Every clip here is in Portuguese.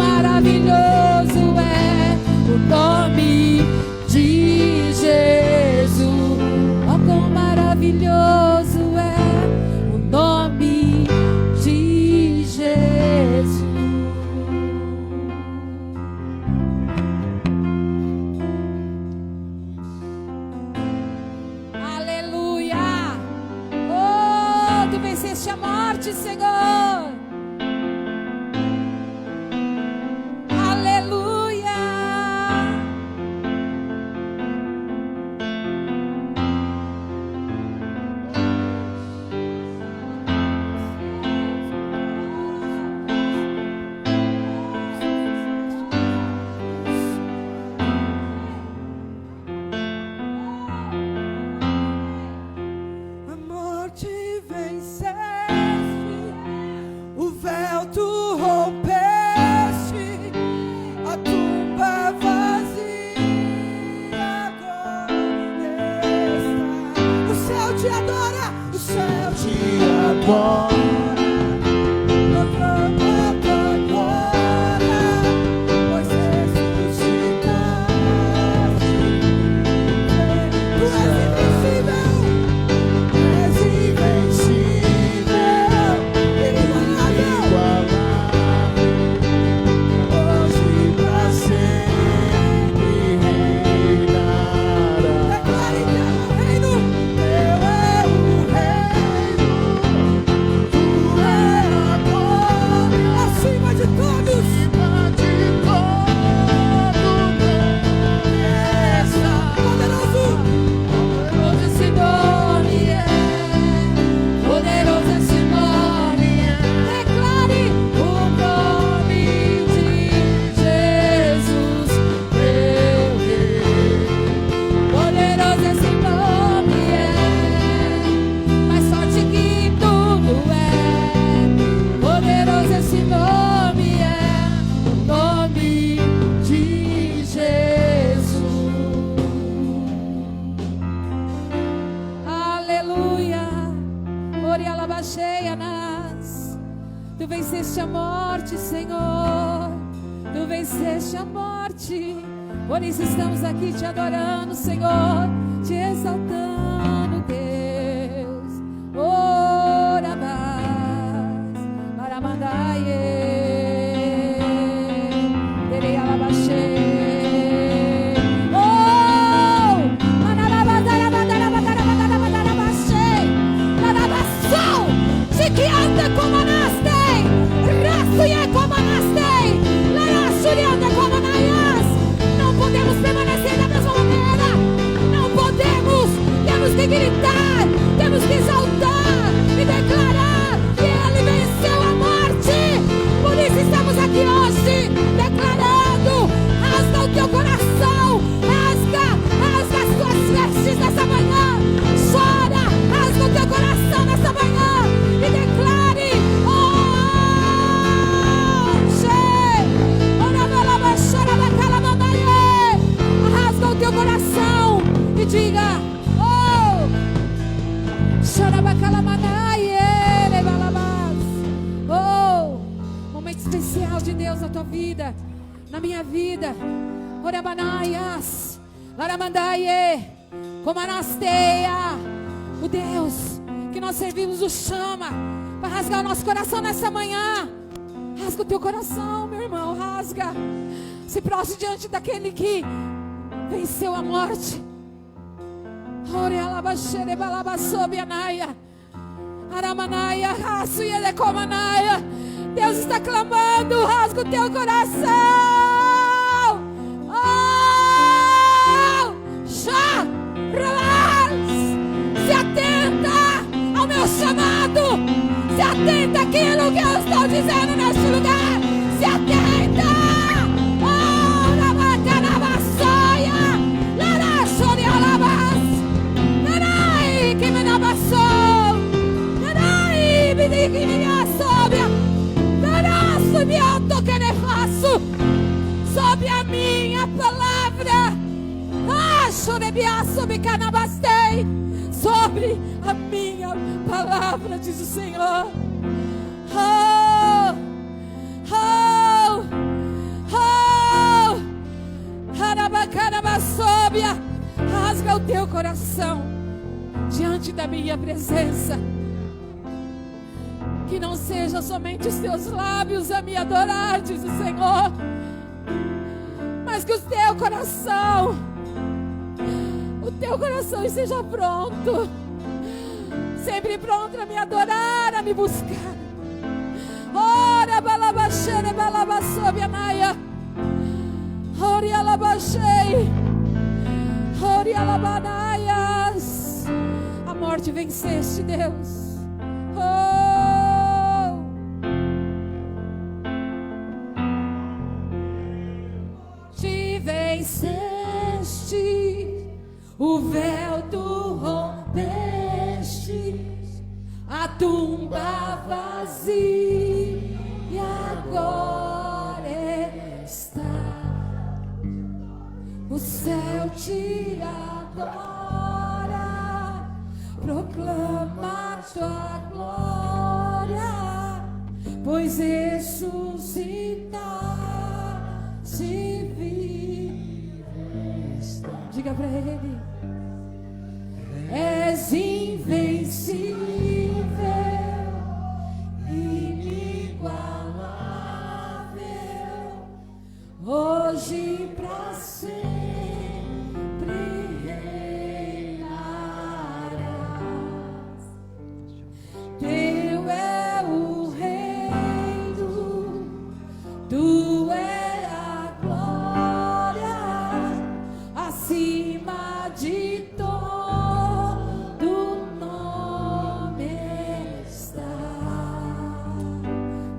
maravilhoso é o nome de Jesus. Oh, quão maravilhoso é o nome de Jesus. Aleluia! Oh, tu venceste a morte, Senhor. Tu venceste a morte, Senhor. Tu venceste a morte. Por isso estamos aqui te adorando, Senhor, te exaltando, Deus. Ora mais para mandar terei alabaxei. Que anda como anastei, raçuia como anastei, larachuri anda como anaias. Não podemos permanecer da mesma maneira, não podemos, temos que gritar, temos que exaltar e declarar que Ele venceu a morte. Por isso estamos aqui hoje, declarando, rasga o teu coração, rasga as tuas vestes nessa manhã, chora, rasga o teu coração nessa manhã. E declare, rasga o teu coração e diga, momento especial de Deus na tua vida, na minha vida. Como anasteia, o Deus que nós servimos o chama para rasgar o nosso coração nessa manhã. Rasga o teu coração, meu irmão, rasga. Se prostre diante daquele que venceu a morte. Deus está clamando, rasga o teu coração. Se atenta ao meu chamado. Se atenta àquilo que eu estou dizendo neste lugar. Se atenta. Oh, Rabacanabassoia. Larachori alabas. Narai, que me nabassou. Narai, me diga que me assobia. Naraço, me auto que ne faço. Sob a minha palavra. Chorebiaço, me canabastei. Sobre a minha palavra, diz o Senhor. teu coração diante da minha presença. Que não seja somente os teus lábios a me adorar, diz o Senhor, mas que o teu coração esteja pronto, sempre pronto a me adorar, a me buscar. Ora balabachene balabassobianaia, ori alabachei, ori alabanaias. A morte venceste, Deus. Oh, te venceste, o véu tu rompeste, a tumba vazia agora está. O céu te adora, proclama tua glória, pois ressuscitaste vivo está. Diga para ele: és invencível, inigualável, hoje pra sempre reinarás. Teu é o reino, tu é a glória, acima de todo nome está.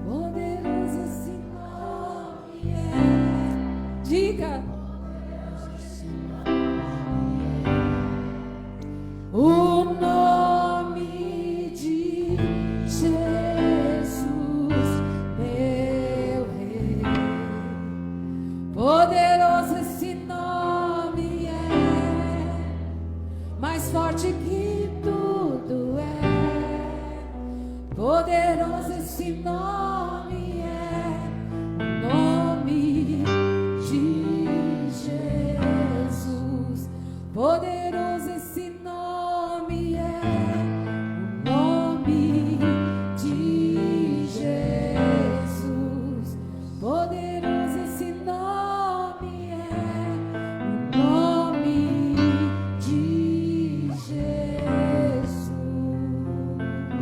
Poderoso esse nome é. Diga. O nome de Jesus, meu Rei. Poderoso esse nome é, mais forte que tudo é. Poderoso esse nome é, o nome de Jesus. Poderoso esse nome é, o nome de Jesus. Poderoso esse nome é, o nome de Jesus.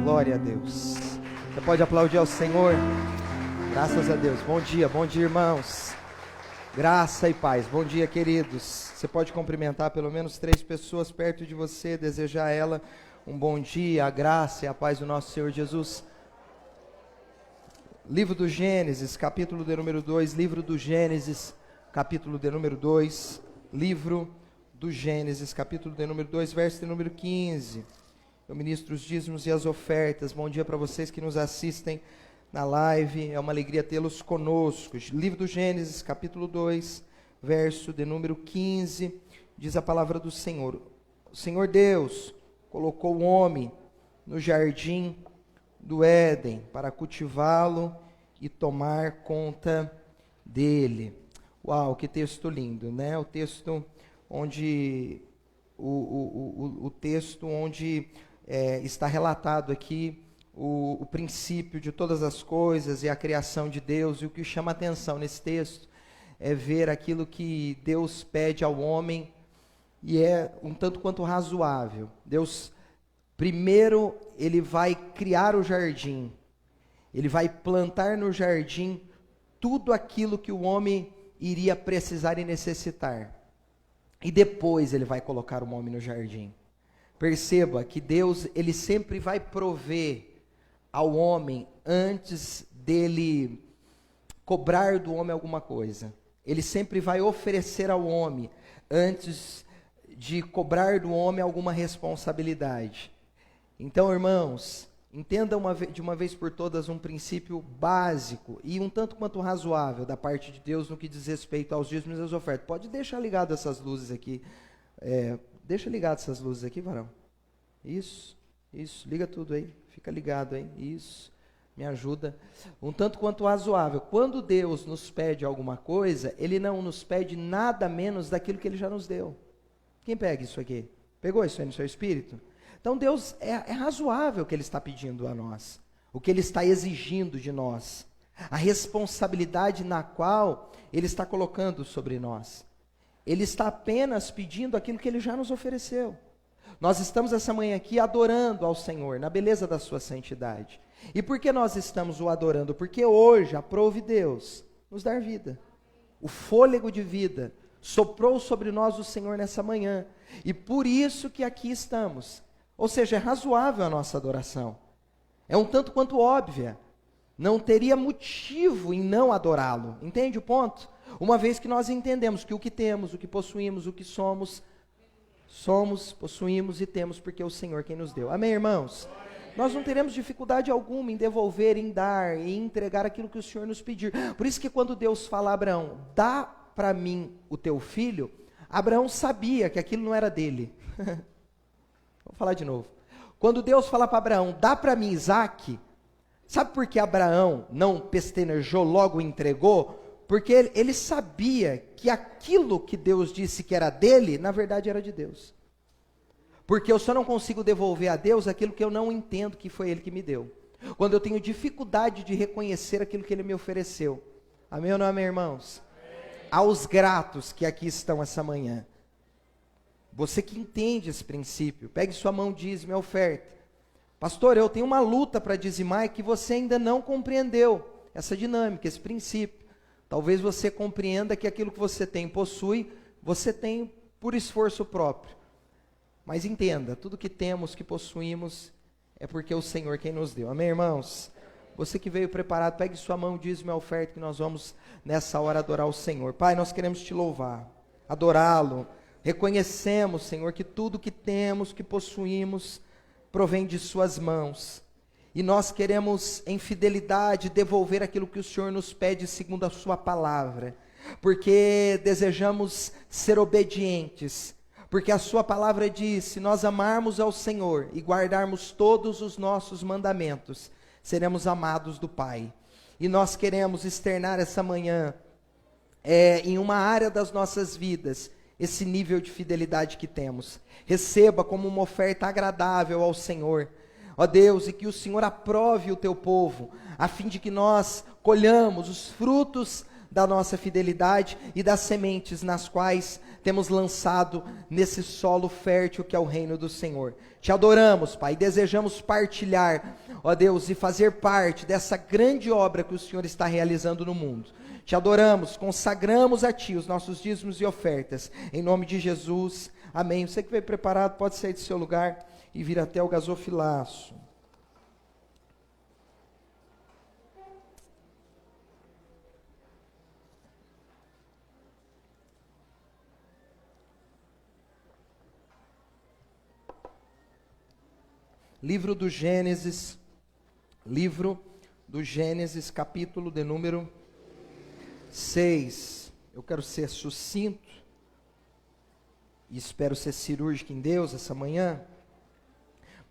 Glória a Deus. Você pode aplaudir ao Senhor? Graças a Deus. Bom dia, irmãos. Graça e paz. Bom dia, queridos. Você pode cumprimentar pelo menos 3 pessoas perto de você, desejar a ela um bom dia, a graça e a paz do nosso Senhor Jesus. Livro do Gênesis, capítulo de número 2. Livro do Gênesis, capítulo de número 2. Livro do Gênesis, capítulo de número 2, verso de número 15. Eu ministro os dízimos e as ofertas. Bom dia para vocês que nos assistem na live. É uma alegria tê-los conosco. Livro do Gênesis, capítulo 2, verso de número 15. Diz a palavra do Senhor: o Senhor Deus colocou o homem no jardim do Éden para cultivá-lo e tomar conta dele. Uau, que texto lindo, né? O texto onde está relatado aqui o princípio de todas as coisas e a criação de Deus. E o que chama atenção nesse texto é ver aquilo que Deus pede ao homem, e é um tanto quanto razoável. Deus, primeiro, ele vai criar o jardim, ele vai plantar no jardim tudo aquilo que o homem iria precisar e necessitar, e depois ele vai colocar o homem no jardim. Perceba que Deus, ele sempre vai prover ao homem antes dele cobrar do homem alguma coisa. Ele sempre vai oferecer ao homem antes de cobrar do homem alguma responsabilidade. Então, irmãos, entenda de uma vez por todas um princípio básico e um tanto quanto razoável da parte de Deus no que diz respeito aos dízimos e às ofertas. Pode deixar ligado essas luzes aqui. Deixa ligado essas luzes aqui, varão. Isso, liga tudo aí. Fica ligado aí, isso. Me ajuda. Um tanto quanto razoável. Quando Deus nos pede alguma coisa, Ele não nos pede nada menos daquilo que Ele já nos deu. Quem pega isso aqui? Pegou isso aí no seu espírito? Então Deus, é razoável o que Ele está pedindo a nós, o que Ele está exigindo de nós, a responsabilidade na qual Ele está colocando sobre nós. Ele está apenas pedindo aquilo que Ele já nos ofereceu. Nós estamos essa manhã aqui adorando ao Senhor, na beleza da sua santidade. E por que nós estamos o adorando? Porque hoje aprove Deus nos dar vida. O fôlego de vida soprou sobre nós o Senhor nessa manhã. E por isso que aqui estamos. Ou seja, é razoável a nossa adoração. É um tanto quanto óbvia. Não teria motivo em não adorá-lo. Entende o ponto? Uma vez que nós entendemos que o que temos, o que possuímos, o que somos, possuímos e temos porque é o Senhor quem nos deu. Amém, irmãos? Nós não teremos dificuldade alguma em devolver, em dar, em entregar aquilo que o Senhor nos pedir. Por isso que quando Deus fala a Abraão, dá para mim o teu filho, Abraão sabia que aquilo não era dele. Vou falar de novo. Quando Deus fala para Abraão, dá para mim Isaque, sabe por que Abraão não pestanejou, logo entregou? Porque ele sabia que aquilo que Deus disse que era dele, na verdade era de Deus. Porque eu só não consigo devolver a Deus aquilo que eu não entendo que foi Ele que me deu. Quando eu tenho dificuldade de reconhecer aquilo que Ele me ofereceu. Amém ou não amém, irmãos? Amém. Aos gratos que aqui estão essa manhã. Você que entende esse princípio, pegue sua mão, dízimo e oferta. Pastor, eu tenho uma luta para dizimar e que você ainda não compreendeu essa dinâmica, esse princípio. Talvez você compreenda que aquilo que você tem, possui, você tem por esforço próprio. Mas entenda, tudo que temos, que possuímos, é porque é o Senhor quem nos deu. Amém, irmãos? Você que veio preparado, pegue sua mão, dízimo e oferta, que nós vamos nessa hora adorar o Senhor. Pai, nós queremos te louvar, adorá-lo. Reconhecemos, Senhor, que tudo que temos, que possuímos, provém de suas mãos. E nós queremos, em fidelidade, devolver aquilo que o Senhor nos pede segundo a sua palavra. Porque desejamos ser obedientes. Porque a sua palavra diz, se nós amarmos ao Senhor e guardarmos todos os nossos mandamentos, seremos amados do Pai. E nós queremos externar essa manhã, em uma área das nossas vidas, esse nível de fidelidade que temos. Receba como uma oferta agradável ao Senhor. Ó Deus, e que o Senhor aprove o teu povo, a fim de que nós colhamos os frutos da nossa fidelidade e das sementes nas quais temos lançado nesse solo fértil que é o reino do Senhor. Te adoramos, Pai, e desejamos partilhar, ó Deus, e fazer parte dessa grande obra que o Senhor está realizando no mundo. Te adoramos, consagramos a Ti os nossos dízimos e ofertas, em nome de Jesus, amém. Você que veio preparado pode sair do seu lugar e vir até o gasofilaço. Livro do Gênesis, capítulo de número 6. Eu quero ser sucinto e espero ser cirúrgico em Deus essa manhã,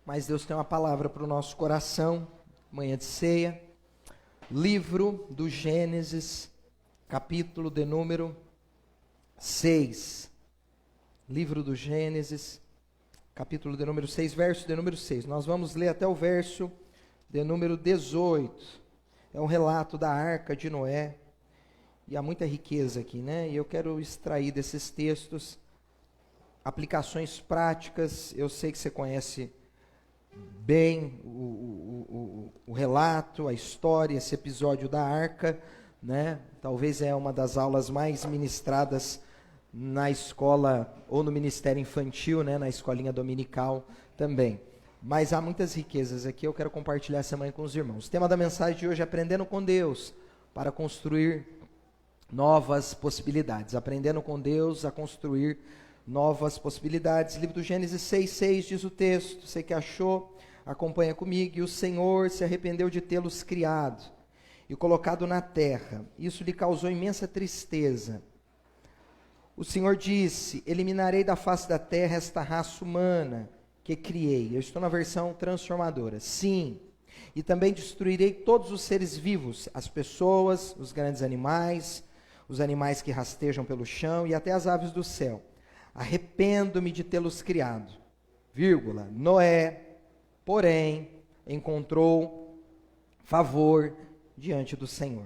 mas Deus tem uma palavra para o nosso coração, manhã de ceia. Livro do Gênesis, capítulo de número 6. Livro do Gênesis, capítulo de número 6, verso de número 6. Nós vamos ler até o verso de número 18. É um relato da arca de Noé. E há muita riqueza aqui, né? E eu quero extrair desses textos aplicações práticas. Eu sei que você conhece bem o relato, a história, esse episódio da arca, né? Talvez é uma das aulas mais ministradas na escola ou no ministério infantil, né, na escolinha dominical também. Mas há muitas riquezas aqui, eu quero compartilhar essa manhã com os irmãos. O tema da mensagem de hoje é aprendendo com Deus para construir novas possibilidades. Aprendendo com Deus a construir novas possibilidades. Livro do Gênesis 6:6 diz o texto, você que achou, acompanha comigo. E o Senhor se arrependeu de tê-los criado e colocado na terra. Isso lhe causou imensa tristeza. O Senhor disse, eliminarei da face da terra esta raça humana que criei. Eu estou na versão transformadora. Sim, e também destruirei todos os seres vivos, as pessoas, os grandes animais, os animais que rastejam pelo chão e até as aves do céu. Arrependo-me de tê-los criado. Noé, porém, encontrou favor diante do Senhor.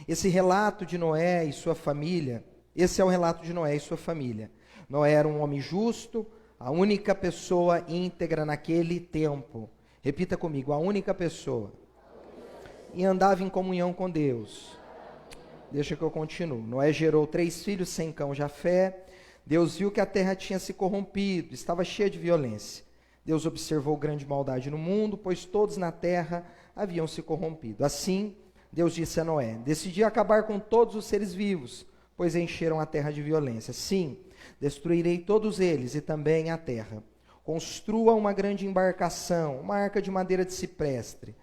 Esse relato de Noé e sua família, esse é o relato de Noé e sua família. Noé era um homem justo, a única pessoa íntegra naquele tempo. Repita comigo, a única pessoa. E andava em comunhão com Deus. Deixa que eu continuo. Noé gerou 3 filhos, Sem, Cão, Jafé. Deus viu que a terra tinha se corrompido, estava cheia de violência. Deus observou grande maldade no mundo, pois todos na terra haviam se corrompido. Assim, Deus disse a Noé: decidi acabar com todos os seres vivos, pois encheram a terra de violência. Sim, destruirei todos eles e também a terra. Construa uma grande embarcação, uma arca de madeira de cipreste,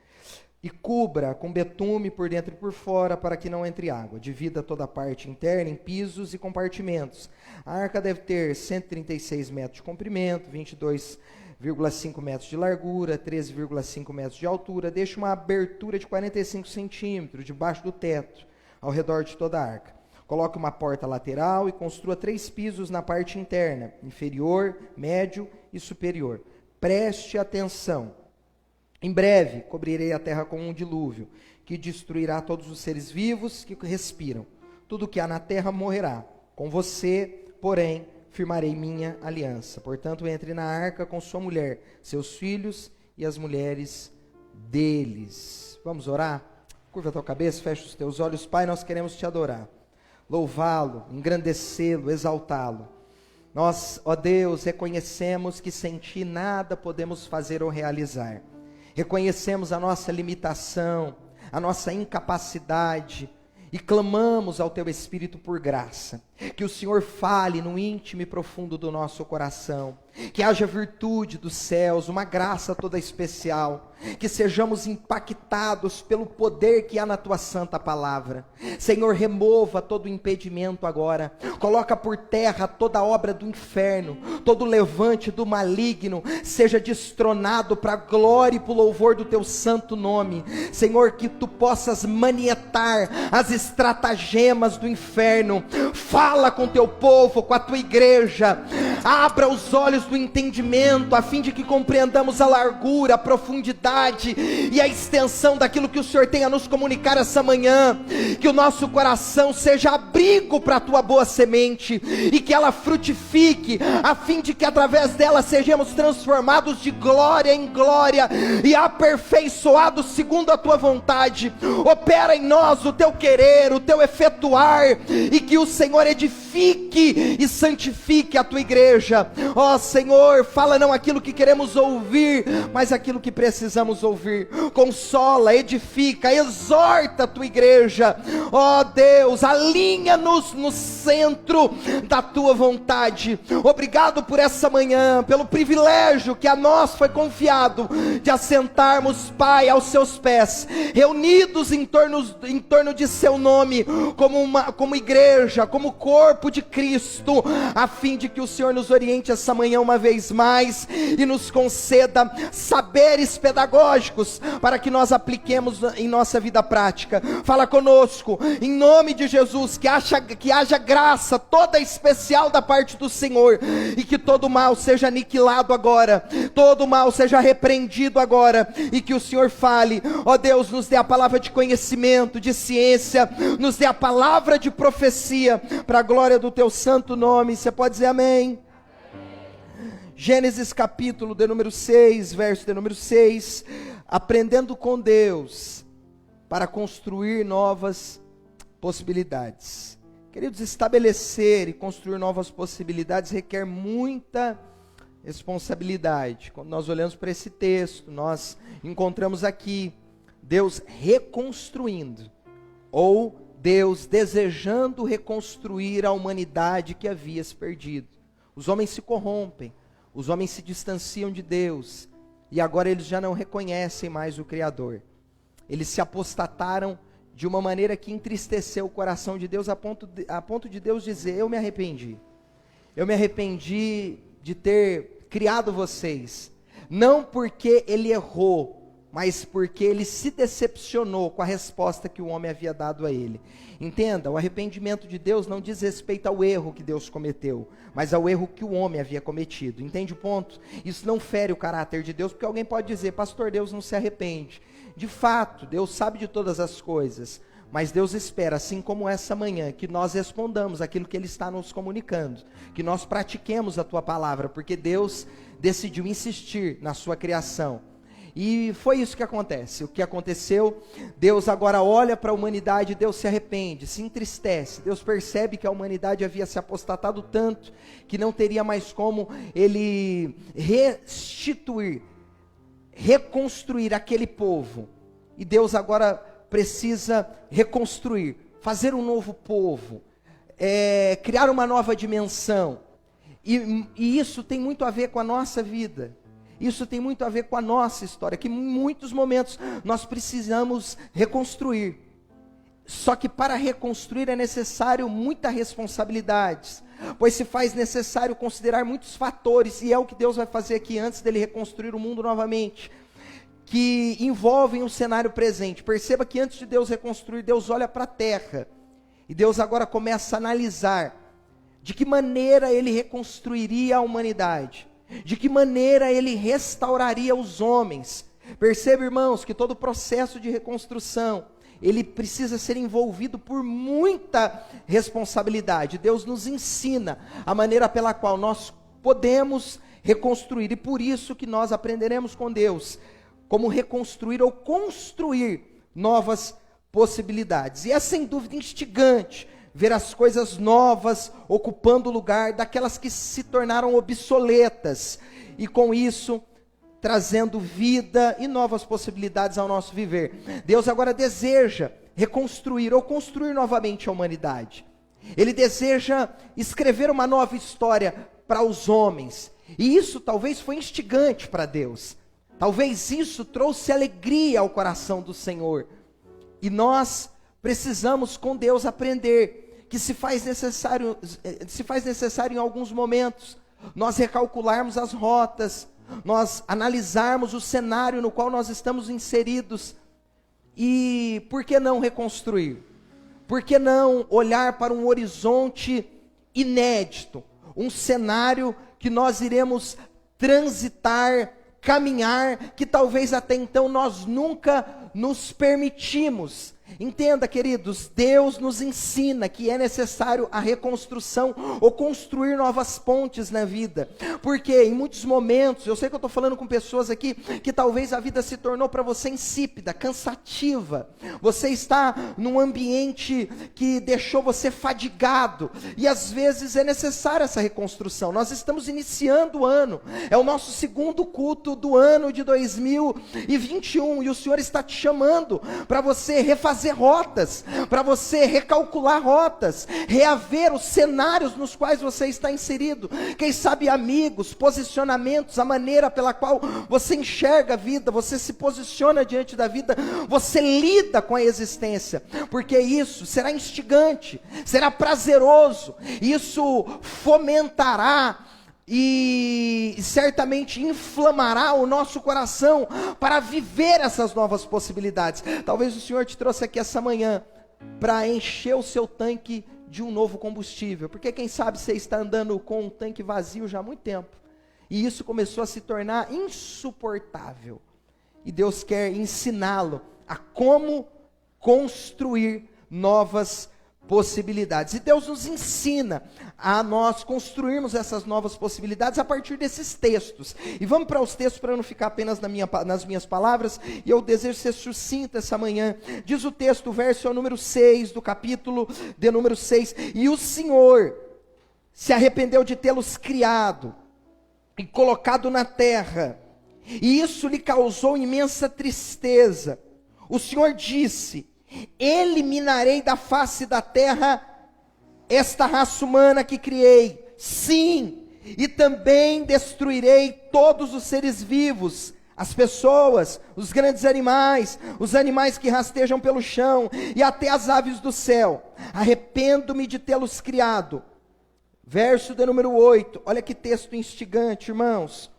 e cubra com betume por dentro e por fora, para que não entre água. Divida toda a parte interna em pisos e compartimentos. A arca deve ter 136 metros de comprimento, 22,5 metros de largura, 13,5 metros de altura. Deixe uma abertura de 45 centímetros debaixo do teto, ao redor de toda a arca. Coloque uma porta lateral e construa 3 pisos na parte interna, inferior, médio e superior. Preste atenção. Em breve, cobrirei a terra com um dilúvio, que destruirá todos os seres vivos que respiram. Tudo que há na terra morrerá. Com você, porém, firmarei minha aliança. Portanto, entre na arca com sua mulher, seus filhos e as mulheres deles. Vamos orar? Curva a tua cabeça, fecha os teus olhos. Pai, nós queremos te adorar, louvá-lo, engrandecê-lo, exaltá-lo. Nós, ó Deus, reconhecemos que sem ti nada podemos fazer ou realizar. Reconhecemos a nossa limitação, a nossa incapacidade, e clamamos ao Teu Espírito por graça, que o Senhor fale no íntimo e profundo do nosso coração, que haja virtude dos céus, uma graça toda especial, que sejamos impactados pelo poder que há na Tua santa palavra. Senhor, remova todo impedimento agora, coloca por terra toda obra do inferno, todo levante do maligno, seja destronado para a glória e para o louvor do Teu santo nome. Senhor, que Tu possas manietar as estratagemas do inferno. Fala com Teu povo, com a Tua igreja, abra os olhos do entendimento, a fim de que compreendamos a largura, a profundidade e a extensão daquilo que o Senhor tem a nos comunicar essa manhã. Que o nosso coração seja abrigo para a Tua boa semente, e que ela frutifique, a fim de que através dela sejamos transformados de glória em glória e aperfeiçoados segundo a Tua vontade. Opera em nós o Teu querer, o Teu efetuar, e que o Senhor edifique e santifique a Tua igreja. Ó Senhor, fala não aquilo que queremos ouvir, mas aquilo que precisamos ouvir. Consola, edifica, exorta a Tua igreja. Ó Deus, alinha-nos no centro da Tua vontade. Obrigado por essa manhã, pelo privilégio que a nós foi confiado de assentarmos, Pai, aos Seus pés, reunidos em torno de Seu nome, como igreja, como corpo de Cristo, a fim de que o Senhor nos oriente essa manhã uma vez mais, e nos conceda saberes pedagógicos, para que nós apliquemos em nossa vida prática. Fala conosco, em nome de Jesus, que haja graça toda especial da parte do Senhor, e que todo mal seja aniquilado agora, todo mal seja repreendido agora, e que o Senhor fale, ó Deus, nos dê a palavra de conhecimento, de ciência, nos dê a palavra de profecia, para a glória do Teu santo nome. Você pode dizer amém? Gênesis capítulo de número 6, verso de número 6, aprendendo com Deus para construir novas possibilidades. Queridos, estabelecer e construir novas possibilidades requer muita responsabilidade. Quando nós olhamos para esse texto, nós encontramos aqui Deus reconstruindo, ou Deus desejando reconstruir a humanidade que havia se perdido. Os homens se corrompem, os homens se distanciam de Deus, e agora eles já não reconhecem mais o Criador. Eles se apostataram de uma maneira que entristeceu o coração de Deus, a ponto de Deus dizer: eu me arrependi de ter criado vocês, não porque Ele errou, mas porque ele se decepcionou com a resposta que o homem havia dado a ele. Entenda, o arrependimento de Deus não diz respeito ao erro que Deus cometeu, mas ao erro que o homem havia cometido. Entende o ponto? Isso não fere o caráter de Deus, porque alguém pode dizer, pastor, Deus não se arrepende. De fato, Deus sabe de todas as coisas, mas Deus espera, assim como essa manhã, que nós respondamos aquilo que Ele está nos comunicando, que nós pratiquemos a Tua palavra, porque Deus decidiu insistir na sua criação. E foi isso que acontece. O que aconteceu, Deus agora olha para a humanidade, Deus se arrepende, se entristece. Deus percebe que a humanidade havia se apostatado tanto, que não teria mais como Ele restituir, reconstruir aquele povo. E Deus agora precisa reconstruir, fazer um novo povo, criar uma nova dimensão. E isso tem muito a ver com a nossa vida. Isso tem muito a ver com a nossa história, que em muitos momentos nós precisamos reconstruir. Só que para reconstruir é necessário muita responsabilidade, pois se faz necessário considerar muitos fatores, e é o que Deus vai fazer aqui antes dele reconstruir o mundo novamente, que envolvem o cenário presente. Perceba que antes de Deus reconstruir, Deus olha para a terra, e Deus agora começa a analisar de que maneira ele reconstruiria a humanidade, de que maneira ele restauraria os homens. Perceba, irmãos, que todo o processo de reconstrução, ele precisa ser envolvido por muita responsabilidade. Deus nos ensina a maneira pela qual nós podemos reconstruir, e por isso que nós aprenderemos com Deus como reconstruir ou construir novas possibilidades. E é sem dúvida instigante ver as coisas novas ocupando o lugar daquelas que se tornaram obsoletas, e com isso trazendo vida e novas possibilidades ao nosso viver. Deus agora deseja reconstruir ou construir novamente a humanidade. Ele deseja escrever uma nova história para os homens, e isso talvez foi instigante para Deus. Talvez isso trouxe alegria ao coração do Senhor. E nós precisamos com Deus aprender que se faz necessário em alguns momentos nós recalcularmos as rotas, nós analisarmos o cenário no qual nós estamos inseridos. E por que não reconstruir? Por que não olhar para um horizonte inédito, um cenário que nós iremos transitar, caminhar, que talvez até então nós nunca nos permitimos. Entenda, queridos, Deus nos ensina que é necessário a reconstrução ou construir novas pontes na vida, porque em muitos momentos, eu sei que eu estou falando com pessoas aqui, que talvez a vida se tornou para você insípida, cansativa, você está num ambiente que deixou você fadigado, e às vezes é necessária essa reconstrução. Nós estamos iniciando o ano, é o nosso segundo culto do ano de 2021, e o Senhor está te chamando para você refazer rotas, para você recalcular rotas, reaver os cenários nos quais você está inserido, quem sabe amigos, posicionamentos, a maneira pela qual você enxerga a vida, você se posiciona diante da vida, você lida com a existência, porque isso será instigante, será prazeroso, isso fomentará e certamente inflamará o nosso coração para viver essas novas possibilidades. Talvez o Senhor te trouxe aqui essa manhã para encher o seu tanque de um novo combustível, porque quem sabe você está andando com um tanque vazio já há muito tempo, e isso começou a se tornar insuportável, e Deus quer ensiná-lo a como construir novas possibilidades. E Deus nos ensina a nós construirmos essas novas possibilidades a partir desses textos. E vamos para os textos para não ficar apenas nas minhas palavras, e eu desejo ser sucinto essa manhã. Diz o texto, o verso é o número 6 do capítulo de número 6. E o Senhor se arrependeu de tê-los criado e colocado na terra, e isso lhe causou imensa tristeza. O Senhor disse: eliminarei da face da terra esta raça humana que criei, sim, e também destruirei todos os seres vivos, as pessoas, os grandes animais, os animais que rastejam pelo chão, e até as aves do céu. Arrependo-me de tê-los criado. Verso de número 8, olha que texto instigante, irmãos.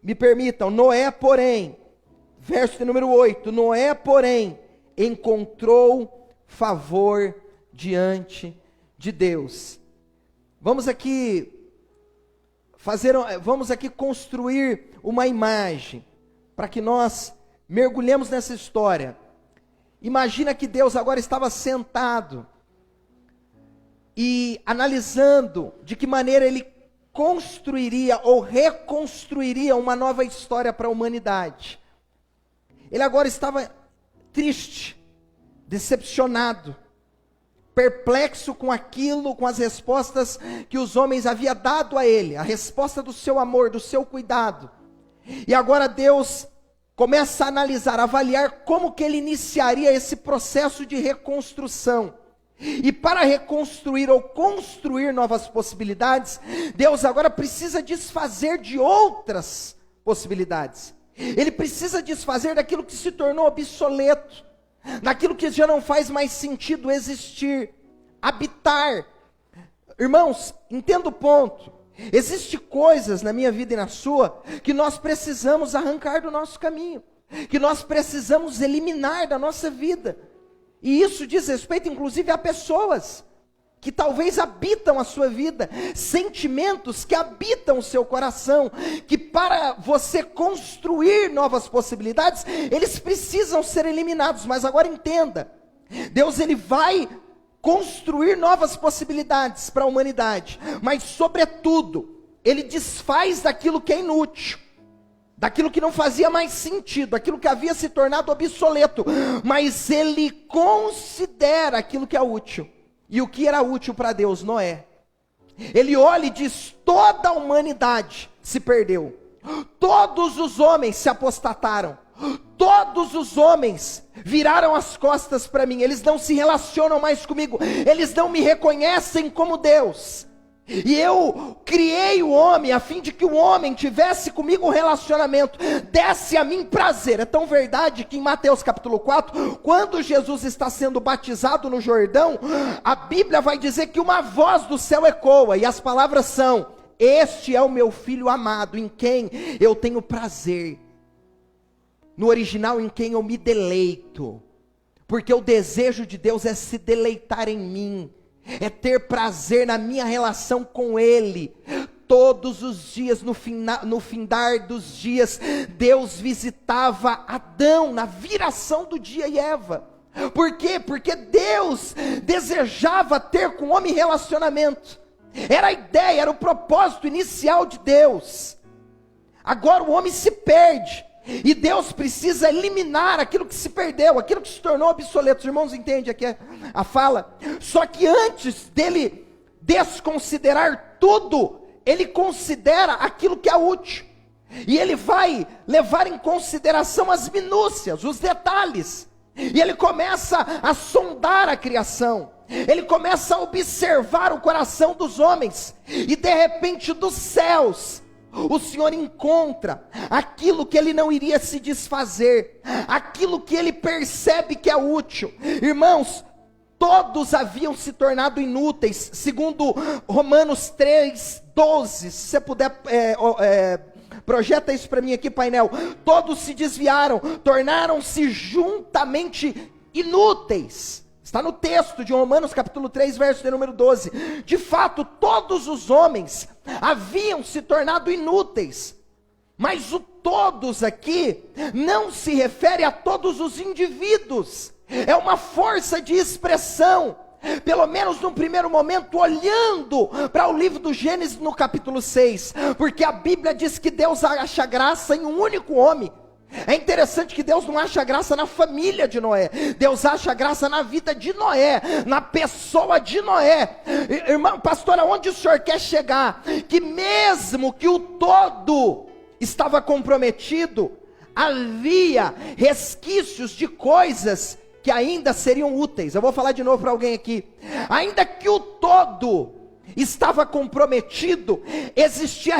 me permitam, Noé, porém, verso de número 8, Noé, porém, encontrou favor diante de Deus. Vamos aqui construir uma imagem, para que nós mergulhemos nessa história. Imagina que Deus agora estava sentado, e analisando de que maneira Ele construiria ou reconstruiria uma nova história para a humanidade. Ele agora estava triste, decepcionado, perplexo com aquilo, com as respostas que os homens haviam dado a ele, a resposta do seu amor, do seu cuidado. E agora Deus começa a analisar, a avaliar como que ele iniciaria esse processo de reconstrução. E para reconstruir ou construir novas possibilidades, Deus agora precisa desfazer de outras possibilidades. Ele precisa desfazer daquilo que se tornou obsoleto, daquilo que já não faz mais sentido existir, habitar. Irmãos, entenda o ponto. Existem coisas na minha vida e na sua que nós precisamos arrancar do nosso caminho, que nós precisamos eliminar da nossa vida. E isso diz respeito inclusive a pessoas que talvez habitam a sua vida, sentimentos que habitam o seu coração, que para você construir novas possibilidades, eles precisam ser eliminados. Mas agora entenda, Deus ele vai construir novas possibilidades para a humanidade, mas sobretudo, Ele desfaz daquilo que é inútil, daquilo que não fazia mais sentido, daquilo que havia se tornado obsoleto, mas Ele considera aquilo que é útil. E o que era útil para Deus? Noé. Ele olha e diz: toda a humanidade se perdeu, todos os homens se apostataram, todos os homens viraram as costas para mim, eles não se relacionam mais comigo, eles não me reconhecem como Deus. E eu criei o homem a fim de que o homem tivesse comigo um relacionamento, desse a mim prazer. É tão verdade que em Mateus capítulo 4, quando Jesus está sendo batizado no Jordão, a Bíblia vai dizer que uma voz do céu ecoa, e as palavras são: este é o meu filho amado, em quem eu tenho prazer. No original, em quem eu me deleito, porque o desejo de Deus é se deleitar em mim, é ter prazer na minha relação com Ele. Todos os dias, no findar dos dias, Deus visitava Adão, na viração do dia, e Eva. Por quê? Porque Deus desejava ter com o homem relacionamento. Era a ideia, era o propósito inicial de Deus. Agora o homem se perde, e Deus precisa eliminar aquilo que se perdeu, aquilo que se tornou obsoleto. Os irmãos entendem aqui a fala? Só que antes dele desconsiderar tudo, ele considera aquilo que é útil. E ele vai levar em consideração as minúcias, os detalhes. E ele começa a sondar a criação. Ele começa a observar o coração dos homens. E de repente dos céus, o Senhor encontra aquilo que ele não iria se desfazer, aquilo que ele percebe que é útil. Irmãos, todos haviam se tornado inúteis, segundo Romanos 3:12. Se você puder, projeta isso para mim aqui, painel. Todos se desviaram, tornaram-se juntamente inúteis. Está no texto de Romanos capítulo 3, verso de número 12. De fato, todos os homens haviam se tornado inúteis. Mas o todos aqui não se refere a todos os indivíduos. É uma força de expressão. Pelo menos no primeiro momento, olhando para o livro do Gênesis no capítulo 6. Porque a Bíblia diz que Deus acha graça em um único homem. É interessante que Deus não acha graça na família de Noé. Deus acha graça na vida de Noé, na pessoa de Noé. Irmão, pastor, aonde o senhor quer chegar? Que mesmo que o todo estava comprometido, havia resquícios de coisas que ainda seriam úteis. Eu vou falar de novo para alguém aqui. Ainda que o todo estava comprometido, existia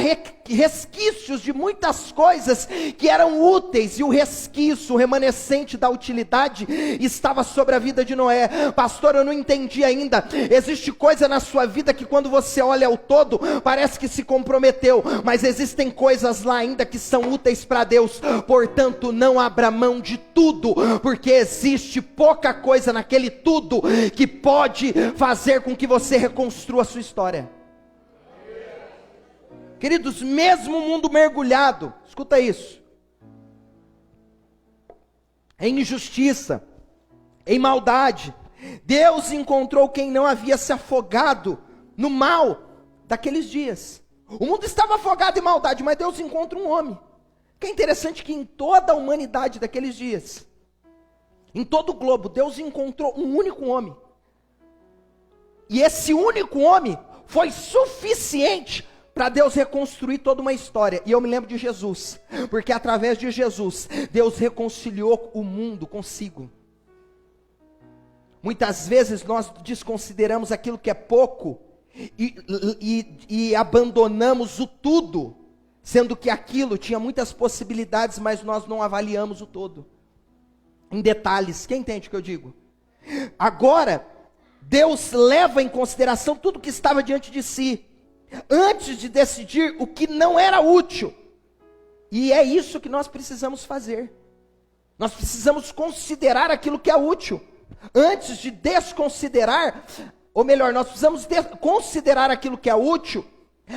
resquícios de muitas coisas que eram úteis, e o resquício, o remanescente da utilidade estava sobre a vida de Noé. Pastor, eu não entendi ainda. Existe coisa na sua vida que quando você olha ao todo, parece que se comprometeu, mas existem coisas lá ainda que são úteis para Deus. Portanto, não abra mão de tudo, porque existe pouca coisa naquele tudo que pode fazer com que você reconstrua a sua história. Queridos, mesmo o mundo mergulhado, escuta isso, em injustiça, em maldade, Deus encontrou quem não havia se afogado no mal daqueles dias. O mundo estava afogado em maldade, mas Deus encontra um homem. Que é interessante que em toda a humanidade daqueles dias, em todo o globo, Deus encontrou um único homem. E esse único homem foi suficiente para Deus reconstruir toda uma história. E eu me lembro de Jesus, porque através de Jesus, Deus reconciliou o mundo consigo. Muitas vezes nós desconsideramos aquilo que é pouco e abandonamos o tudo, sendo que aquilo tinha muitas possibilidades, mas nós não avaliamos o todo, em detalhes. Quem entende o que eu digo? Agora, Deus leva em consideração tudo que estava diante de si, antes de decidir o que não era útil. E é isso que nós precisamos fazer. Nós precisamos considerar aquilo que é útil, antes de desconsiderar, ou melhor, nós precisamos considerar aquilo que é útil,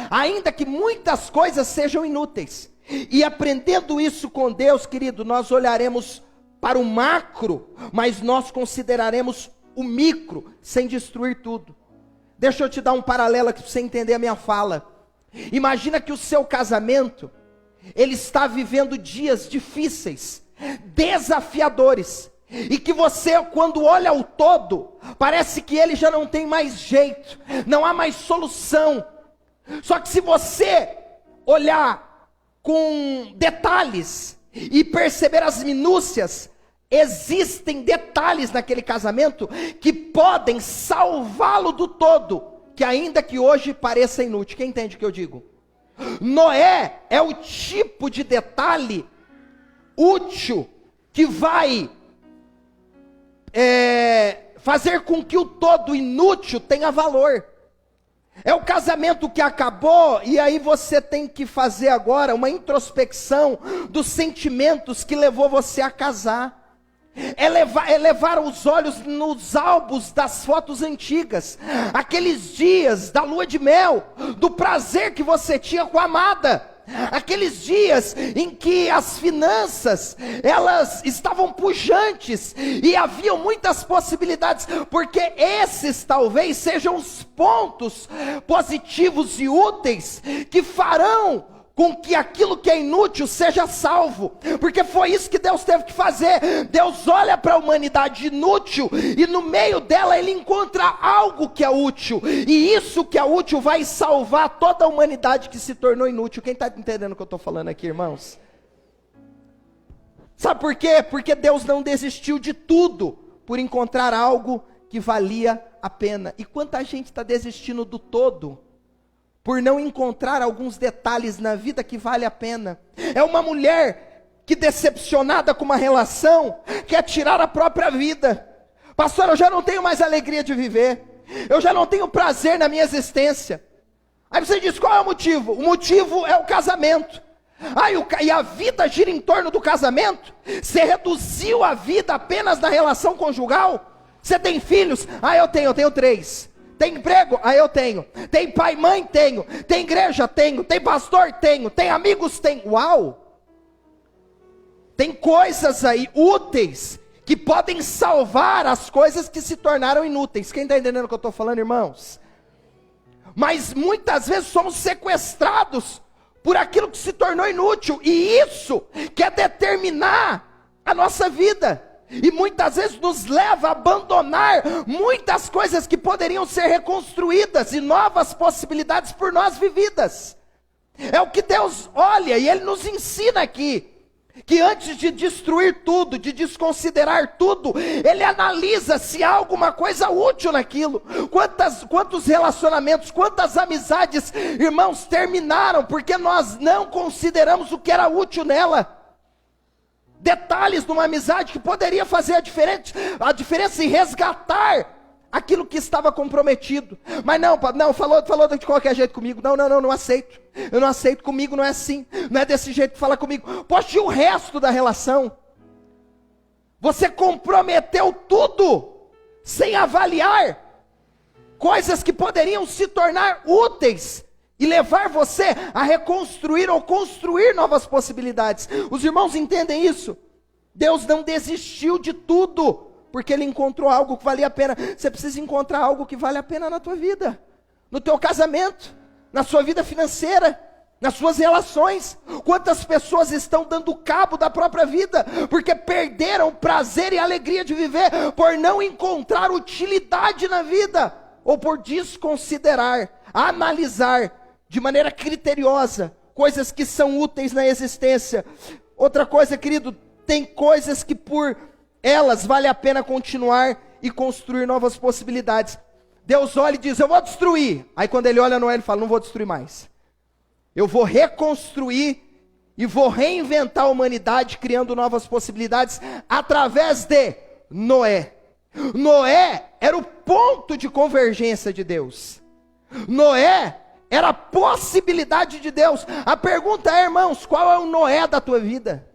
ainda que muitas coisas sejam inúteis. E aprendendo isso com Deus, querido, nós olharemos para o macro, mas nós consideraremos o micro, sem destruir tudo. Deixa eu te dar um paralelo aqui para você entender a minha fala. Imagina que o seu casamento, ele está vivendo dias difíceis, desafiadores, e que você, quando olha o todo, parece que ele já não tem mais jeito, não há mais solução. Só que se você olhar com detalhes e perceber as minúcias, existem detalhes naquele casamento que podem salvá-lo do todo, que ainda que hoje pareça inútil. Quem entende o que eu digo? Noé é o tipo de detalhe útil que vai fazer com que o todo inútil tenha valor. É o casamento que acabou, e aí você tem que fazer agora uma introspecção dos sentimentos que levou você a casar. É levar os olhos nos álbuns das fotos antigas, aqueles dias da lua de mel, do prazer que você tinha com a amada, aqueles dias em que as finanças, elas estavam pujantes, e haviam muitas possibilidades, porque esses talvez sejam os pontos positivos e úteis, que farão com que aquilo que é inútil seja salvo, porque foi isso que Deus teve que fazer. Deus olha para a humanidade inútil, e no meio dela ele encontra algo que é útil, e isso que é útil vai salvar toda a humanidade que se tornou inútil. Quem está entendendo o que eu estou falando aqui, irmãos? Sabe por quê? Porque Deus não desistiu de tudo, por encontrar algo que valia a pena. E quanta gente está desistindo do todo, por não encontrar alguns detalhes na vida que vale a pena. É uma mulher que, decepcionada com uma relação, quer tirar a própria vida. Pastor, eu já não tenho mais alegria de viver, eu já não tenho prazer na minha existência. Aí você diz, qual é o motivo? O motivo é o casamento. E a vida gira em torno do casamento? Você reduziu a vida apenas na relação conjugal? Você tem filhos? Eu tenho 3. Tem emprego? Eu tenho. Tem pai e mãe? Tenho. Tem igreja? Tenho. Tem pastor? Tenho. Tem amigos? Tenho. Uau! Tem coisas aí úteis que podem salvar as coisas que se tornaram inúteis. Quem está entendendo o que eu estou falando, irmãos? Mas muitas vezes somos sequestrados por aquilo que se tornou inútil, e isso quer determinar a nossa vida. E muitas vezes nos leva a abandonar muitas coisas que poderiam ser reconstruídas, e novas possibilidades por nós vividas. É o que Deus olha, e Ele nos ensina aqui. que antes de destruir tudo, de desconsiderar tudo, ele analisa se há alguma coisa útil naquilo. Quantos relacionamentos, quantas amizades, irmãos, terminaram porque nós não consideramos o que era útil nela. Detalhes de uma amizade que poderia fazer a diferença em resgatar aquilo que estava comprometido. Mas não, falou de qualquer jeito comigo. Não aceito. Eu não aceito, comigo não é assim. Não é desse jeito que fala comigo. Poxa, e o resto da relação? Você comprometeu tudo sem avaliar coisas que poderiam se tornar úteis e levar você a reconstruir ou construir novas possibilidades. Os irmãos entendem isso? Deus não desistiu de tudo porque Ele encontrou algo que valia a pena. Você precisa encontrar algo que vale a pena na tua vida, no teu casamento, na sua vida financeira, nas suas relações. Quantas pessoas estão dando cabo da própria vida, porque perderam o prazer e a alegria de viver, por não encontrar utilidade na vida, ou por desconsiderar, analisar, de maneira criteriosa, coisas que são úteis na existência. Outra coisa, querido, tem coisas que por elas vale a pena continuar e construir novas possibilidades. Deus olha e diz, eu vou destruir. Aí quando Ele olha Noé, Ele fala, não vou destruir mais. Eu vou reconstruir e vou reinventar a humanidade, criando novas possibilidades, através de Noé. Noé era o ponto de convergência de Deus. Noé era a possibilidade de Deus. A pergunta é, irmãos, qual é o Noé da tua vida?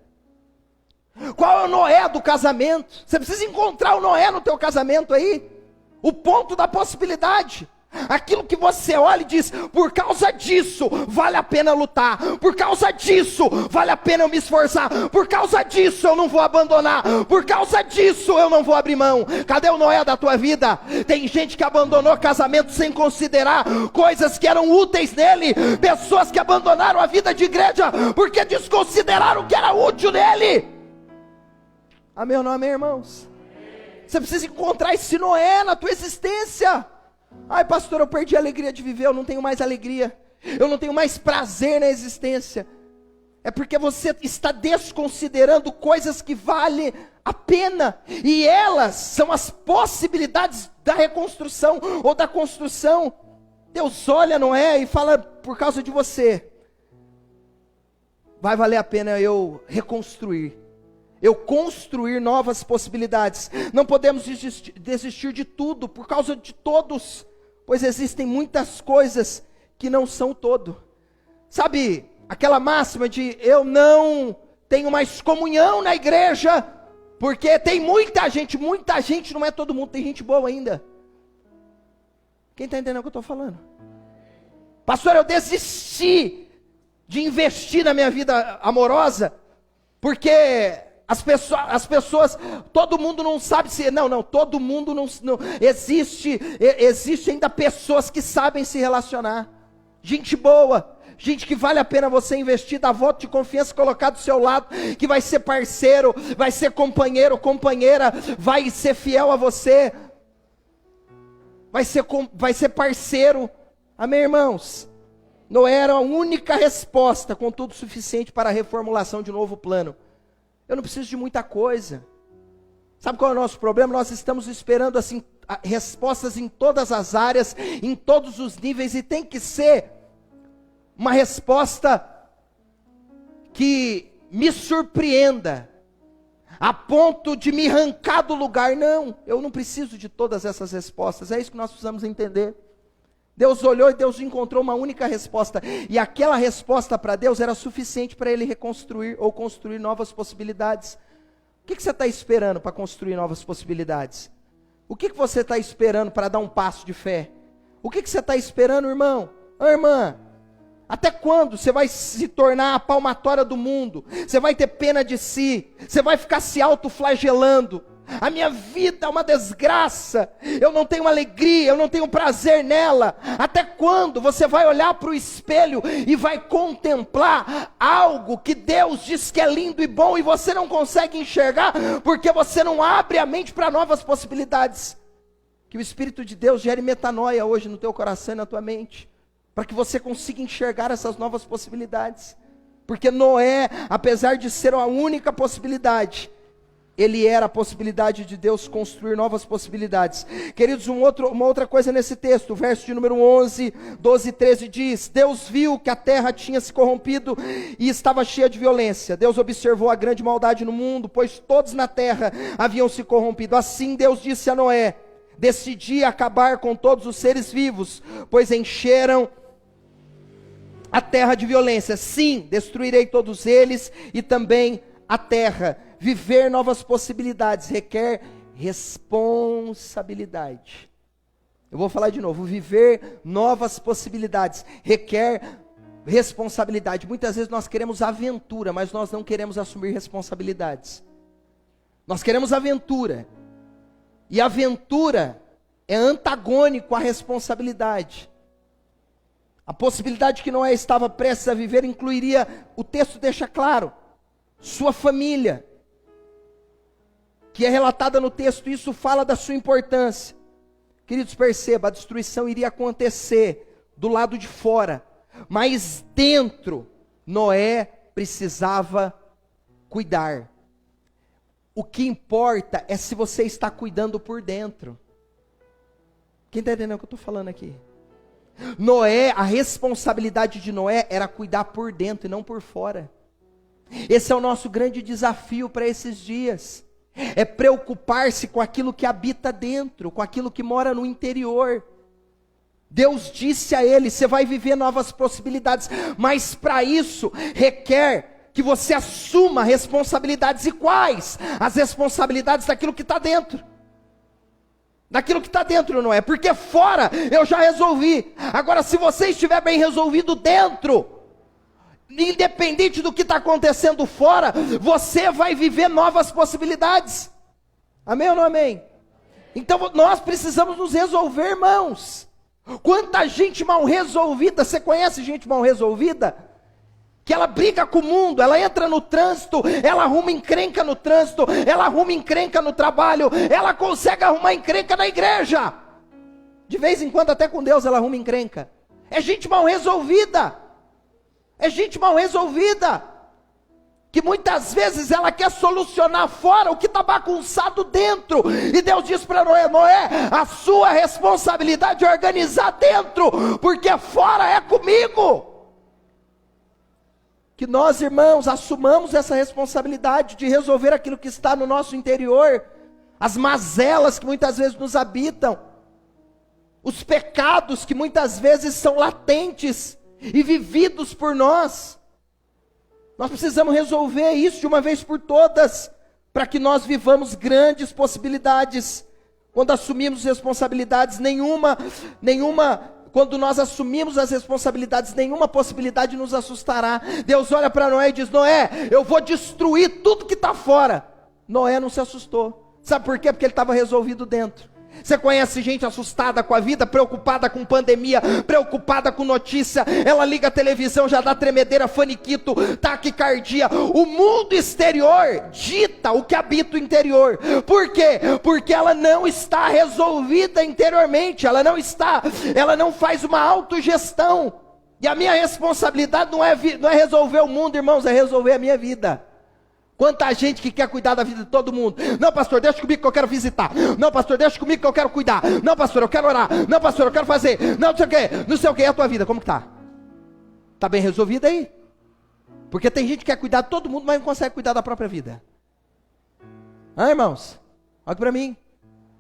Qual é o Noé do casamento? Você precisa encontrar o Noé no teu casamento aí. O ponto da possibilidade. Aquilo que você olha e diz, por causa disso, vale a pena lutar. Por causa disso, vale a pena eu me esforçar. Por causa disso, eu não vou abandonar. Por causa disso, eu não vou abrir mão. Cadê o Noé da tua vida? Tem gente que abandonou casamento sem considerar coisas que eram úteis nele. Pessoas que abandonaram a vida de igreja porque desconsideraram o que era útil nele. Amém ou não amém, irmãos? Você precisa encontrar esse Noé na tua existência. Ai, pastor, eu perdi a alegria de viver, eu não tenho mais alegria, eu não tenho mais prazer na existência. É porque você está desconsiderando coisas que valem a pena, e elas são as possibilidades da reconstrução ou da construção. Deus olha Noé e fala, por causa de você, vai valer a pena eu reconstruir, eu construir novas possibilidades. Não podemos desistir de tudo por causa de todos, pois existem muitas coisas que não são todo. Sabe, aquela máxima de eu não tenho mais comunhão na igreja, porque tem muita gente não é todo mundo, tem gente boa ainda. Quem está entendendo o que eu estou falando? Pastor, eu desisti de investir na minha vida amorosa, porque as pessoas, todo mundo não sabe se, todo mundo não existe ainda pessoas que sabem se relacionar, gente boa, gente que vale a pena você investir, dar voto de confiança, colocar do seu lado, que vai ser parceiro, vai ser companheiro, companheira, vai ser fiel a você, vai ser parceiro, amém, irmãos? Noé era a única resposta, contudo suficiente para a reformulação de um novo plano. Eu não preciso de muita coisa. Sabe qual é o nosso problema? Nós estamos esperando assim respostas em todas as áreas, em todos os níveis, e tem que ser uma resposta que me surpreenda, a ponto de me arrancar do lugar. Não, eu não preciso de todas essas respostas. É isso que nós precisamos entender. Deus olhou e Deus encontrou uma única resposta, e aquela resposta para Deus era suficiente para Ele reconstruir ou construir novas possibilidades. O que você está esperando para construir novas possibilidades? O que você está esperando para dar um passo de fé? O que você está esperando, irmão? Irmã, até quando você vai se tornar a palmatória do mundo? Você vai ter pena de si? Você vai ficar se autoflagelando? A minha vida é uma desgraça, eu não tenho alegria, eu não tenho prazer nela. Até quando você vai olhar para o espelho e vai contemplar algo que Deus diz que é lindo e bom, e você não consegue enxergar, porque você não abre a mente para novas possibilidades? Que o Espírito de Deus gere metanoia hoje no teu coração e na tua mente, para que você consiga enxergar essas novas possibilidades. Porque Noé, apesar de ser a única possibilidade, ele era a possibilidade de Deus construir novas possibilidades. Queridos, uma outra coisa nesse texto, o verso de número 11, 12 e 13 diz: Deus viu que a terra tinha se corrompido e estava cheia de violência. Deus observou a grande maldade no mundo, pois todos na terra haviam se corrompido. Assim Deus disse a Noé: decidi acabar com todos os seres vivos, pois encheram a terra de violência. Sim, destruirei todos eles e também a terra. Viver novas possibilidades requer responsabilidade. Eu vou falar de novo. Viver novas possibilidades requer responsabilidade. Muitas vezes nós queremos aventura, mas nós não queremos assumir responsabilidades. Nós queremos aventura. E aventura é antagônico à responsabilidade. A possibilidade que Noé estava prestes a viver incluiria, o texto deixa claro, sua família, que é relatada no texto. Isso fala da sua importância. Queridos, perceba, a destruição iria acontecer do lado de fora, mas dentro, Noé precisava cuidar. O que importa é se você está cuidando por dentro. Quem está entendendo o que eu estou falando aqui? Noé, a responsabilidade de Noé era cuidar por dentro e não por fora. Esse é o nosso grande desafio para esses dias. É preocupar-se com aquilo que habita dentro, com aquilo que mora no interior. Deus disse a ele: você vai viver novas possibilidades, mas para isso requer que você assuma responsabilidades. E quais? As responsabilidades daquilo que está dentro. Daquilo que está dentro, não é? Porque fora eu já resolvi. Agora, se você estiver bem resolvido dentro, independente do que está acontecendo fora, você vai viver novas possibilidades. Amém ou não amém? Então nós precisamos nos resolver, irmãos. Quanta gente mal resolvida. Você conhece gente mal resolvida? Que ela briga com o mundo, ela entra no trânsito, ela arruma encrenca no trânsito, ela arruma encrenca no trabalho, ela consegue arrumar encrenca na igreja. De vez em quando até com Deus ela arruma encrenca. É gente mal resolvida. É gente mal resolvida, que muitas vezes ela quer solucionar fora o que está bagunçado dentro. E Deus diz para Noé: Noé, a sua responsabilidade é organizar dentro, porque fora é comigo. Que nós, irmãos, assumamos essa responsabilidade de resolver aquilo que está no nosso interior, as mazelas que muitas vezes nos habitam, os pecados que muitas vezes são latentes e vividos por nós. Nós precisamos resolver isso de uma vez por todas, para que nós vivamos grandes possibilidades. Quando assumimos responsabilidades, quando nós assumimos as responsabilidades, nenhuma possibilidade nos assustará. Deus olha para Noé e diz: Noé, eu vou destruir tudo que está fora. Noé não se assustou. Sabe por quê? Porque ele estava resolvido dentro. Você conhece gente assustada com a vida, preocupada com pandemia, preocupada com notícia, ela liga a televisão, já dá tremedeira, faniquito, taquicardia. O mundo exterior dita o que habita o interior. Por quê? Porque ela não está resolvida interiormente, ela não faz uma autogestão. E a minha responsabilidade não é resolver o mundo, irmãos, é resolver a minha vida. Quanta gente que quer cuidar da vida de todo mundo. Não, pastor, deixa comigo que eu quero visitar. Não, pastor, deixa comigo que eu quero cuidar. Não, pastor, eu quero orar. Não, pastor, eu quero fazer. Não sei o quê. Não sei o quê. E a tua vida, como que está? Está bem resolvida aí? Porque tem gente que quer cuidar de todo mundo, mas não consegue cuidar da própria vida. Irmãos? Olha para mim.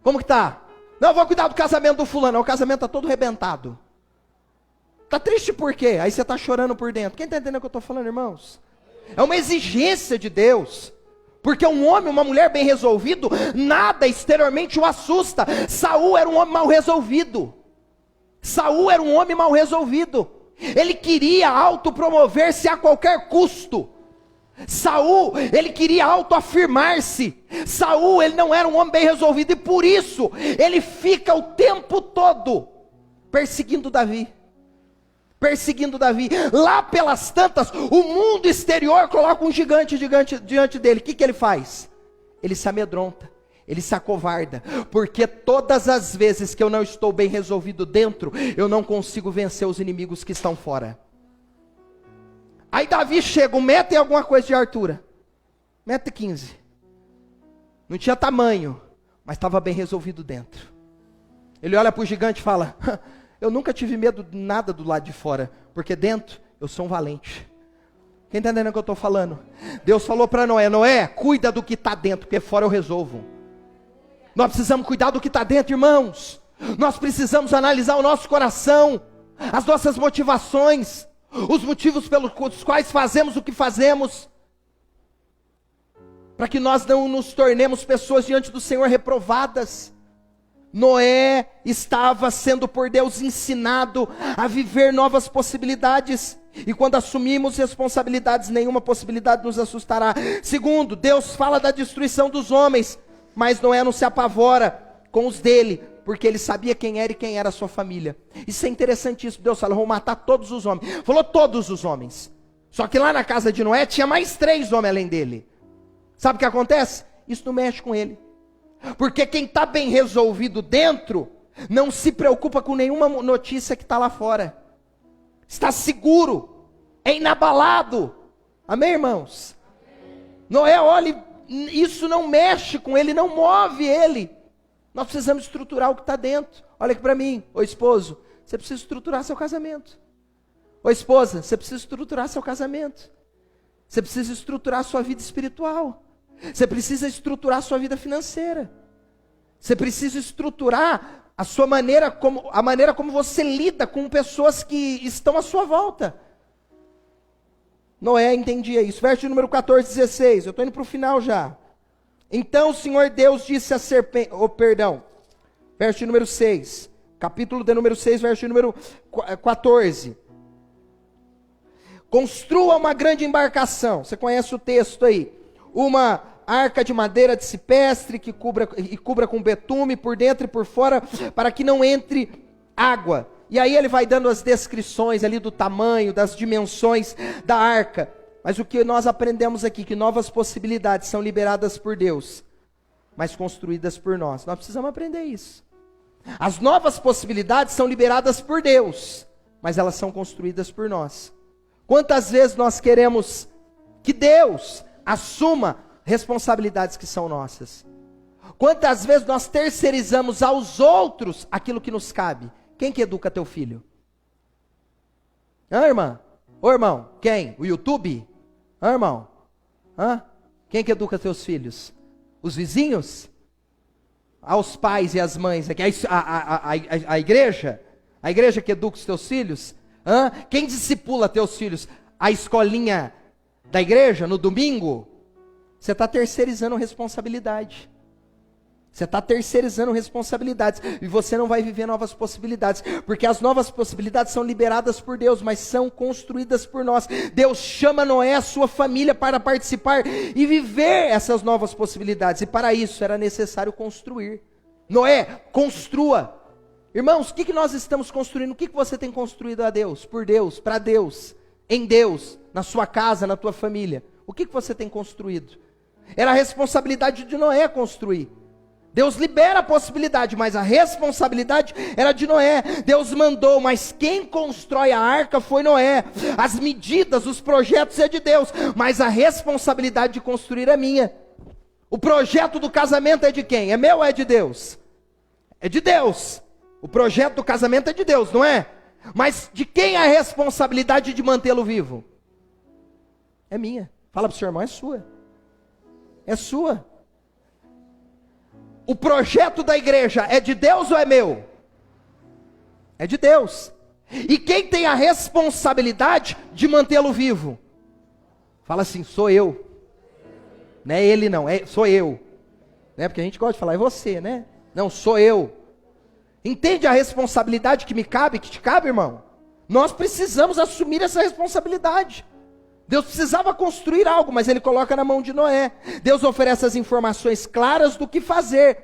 Como que está? Não, eu vou cuidar do casamento do fulano. O casamento está todo arrebentado. Está triste por quê? Aí você está chorando por dentro. Quem está entendendo o que eu estou falando, irmãos? É uma exigência de Deus, porque um homem, uma mulher bem resolvido, nada exteriormente o assusta. Saul era um homem mal resolvido. Ele queria autopromover-se a qualquer custo. Saul, ele queria autoafirmar-se. Saul, ele não era um homem bem resolvido, e por isso, ele fica o tempo todo perseguindo Davi. Lá pelas tantas, o mundo exterior coloca um gigante diante dele. O que ele faz? Ele se amedronta, ele se acovarda, porque todas as vezes que eu não estou bem resolvido dentro, eu não consigo vencer os inimigos que estão fora. Aí Davi chega, 1 metro e alguma coisa de altura. 1,15 m. Não tinha tamanho, mas estava bem resolvido dentro. Ele olha para o gigante e fala, eu nunca tive medo de nada do lado de fora, porque dentro eu sou um valente. Quem está entendendo o que eu estou falando? Deus falou para Noé, Noé, cuida do que está dentro, porque fora eu resolvo. Nós precisamos cuidar do que está dentro, irmãos. Nós precisamos analisar o nosso coração, as nossas motivações, os motivos pelos quais fazemos o que fazemos, para que nós não nos tornemos pessoas diante do Senhor reprovadas. Noé estava sendo por Deus ensinado a viver novas possibilidades, e quando assumimos responsabilidades, nenhuma possibilidade nos assustará. Segundo, Deus fala da destruição dos homens, mas Noé não se apavora com os dele, porque ele sabia quem era e quem era a sua família. Isso é interessantíssimo. Deus falou, vou matar todos os homens. Falou todos os homens. Só que lá na casa de Noé tinha mais 3 homens além dele. Sabe o que acontece? Isso não mexe com ele. Porque quem está bem resolvido dentro, não se preocupa com nenhuma notícia que está lá fora. Está seguro, é inabalado. Amém, irmãos? Noé, olha, isso não mexe com ele, não move ele. Nós precisamos estruturar o que está dentro. Olha aqui para mim, ô esposo, você precisa estruturar seu casamento. Ô esposa, você precisa estruturar seu casamento. Você precisa estruturar sua vida espiritual. Você precisa estruturar sua vida financeira. Você precisa estruturar a maneira como você lida com pessoas que estão à sua volta. Noé entendia isso. Verso número 14, 16. Eu estou indo para o final já. Então o Senhor Deus disse à serpente, verso número 6, capítulo de número 6, verso número 14. Construa uma grande embarcação, você conhece o texto aí, uma arca de madeira de cipestre que cubra com betume por dentro e por fora, para que não entre água. E aí ele vai dando as descrições ali do tamanho, das dimensões da arca. Mas o que nós aprendemos aqui, que novas possibilidades são liberadas por Deus, mas construídas por nós. Nós precisamos aprender isso. As novas possibilidades são liberadas por Deus, mas elas são construídas por nós. Quantas vezes nós queremos que Deus assuma responsabilidades que são nossas? Quantas vezes nós terceirizamos aos outros aquilo que nos cabe? Quem que educa teu filho? Irmã? Ô irmão, quem? O YouTube? Irmão? Quem que educa teus filhos? Os vizinhos? Aos pais e às mães? A igreja? A igreja que educa os teus filhos? Quem discipula teus filhos? A escolinha da igreja no domingo? Você está terceirizando responsabilidade. Você está terceirizando responsabilidades, e você não vai viver novas possibilidades, porque as novas possibilidades são liberadas por Deus, mas são construídas por nós. Deus chama Noé, a sua família, para participar e viver essas novas possibilidades, e para isso era necessário construir. Noé, construa. Irmãos, o que nós estamos construindo? O que você tem construído a Deus, por Deus, para Deus, em Deus, na sua casa, na tua família? O que você tem construído? Era a responsabilidade de Noé construir. Deus libera a possibilidade, mas a responsabilidade era de Noé. Deus mandou, mas quem constrói a arca foi Noé. As medidas, os projetos é de Deus, mas a responsabilidade de construir é minha. O projeto do casamento é de quem? É meu ou é de Deus? É de Deus. O projeto do casamento é de Deus, não é? Mas de quem é a responsabilidade de mantê-lo vivo? É minha. Fala para o seu irmão, é sua. É sua. O projeto da igreja é de Deus ou é meu? É de Deus. E quem tem a responsabilidade de mantê-lo vivo? Fala assim, sou eu. Não é ele não, sou eu. Né? Porque a gente gosta de falar, é você, né? Não, sou eu. Entende a responsabilidade que me cabe, que te cabe, irmão? Nós precisamos assumir essa responsabilidade. Deus precisava construir algo, mas ele coloca na mão de Noé. Deus oferece as informações claras do que fazer.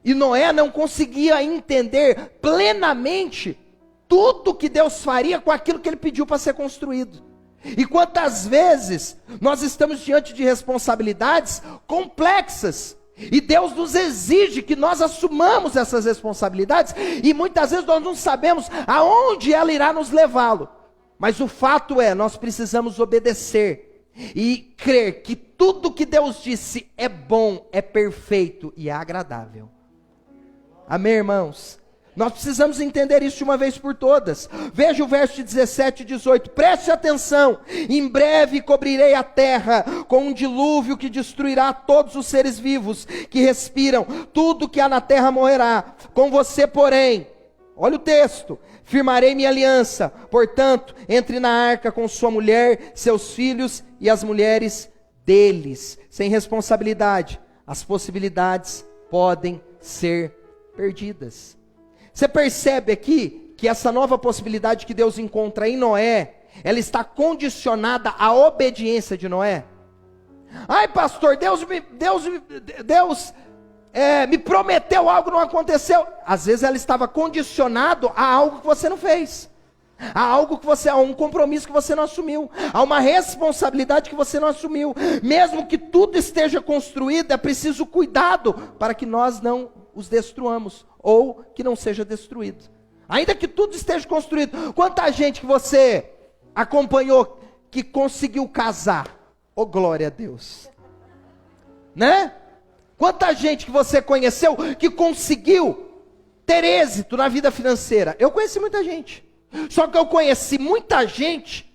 E Noé não conseguia entender plenamente tudo que Deus faria com aquilo que ele pediu para ser construído. E quantas vezes nós estamos diante de responsabilidades complexas, e Deus nos exige que nós assumamos essas responsabilidades, e muitas vezes nós não sabemos aonde ela irá nos levá-lo. Mas o fato é, nós precisamos obedecer e crer que tudo que Deus disse é bom, é perfeito e é agradável. Amém, irmãos? Nós precisamos entender isso de uma vez por todas. Veja o verso 17 e 18. Preste atenção. Em breve cobrirei a terra com um dilúvio que destruirá todos os seres vivos que respiram. Tudo que há na terra morrerá. Com você, porém, olha o texto. Firmarei minha aliança. Portanto, entre na arca com sua mulher, seus filhos e as mulheres deles. Sem responsabilidade, as possibilidades podem ser perdidas. Você percebe aqui que essa nova possibilidade que Deus encontra em Noé, ela está condicionada à obediência de Noé? Ai, pastor, Deus me prometeu algo, não aconteceu. Às vezes ela estava condicionado a algo que você não fez, a um compromisso que você não assumiu, a uma responsabilidade que você não assumiu. Mesmo que tudo esteja construído, é preciso cuidado para que nós não os destruamos, ou que não seja destruído. Ainda que tudo esteja construído. Quanta gente que você acompanhou que conseguiu casar? Oh, glória a Deus. Né? Quanta gente que você conheceu que conseguiu ter êxito na vida financeira? Eu conheci muita gente. Só que eu conheci muita gente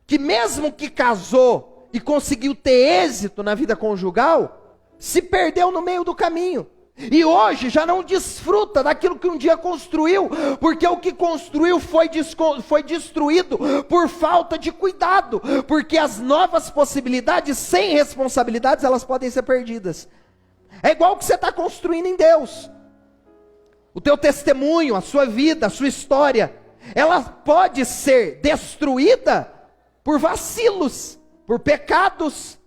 que mesmo que casou e conseguiu ter êxito na vida conjugal, se perdeu no meio do caminho. E hoje já não desfruta daquilo que um dia construiu, porque o que construiu foi destruído por falta de cuidado, porque as novas possibilidades, sem responsabilidades, elas podem ser perdidas. É igual o que você está construindo em Deus. O teu testemunho, a sua vida, a sua história, ela pode ser destruída por vacilos, por pecados.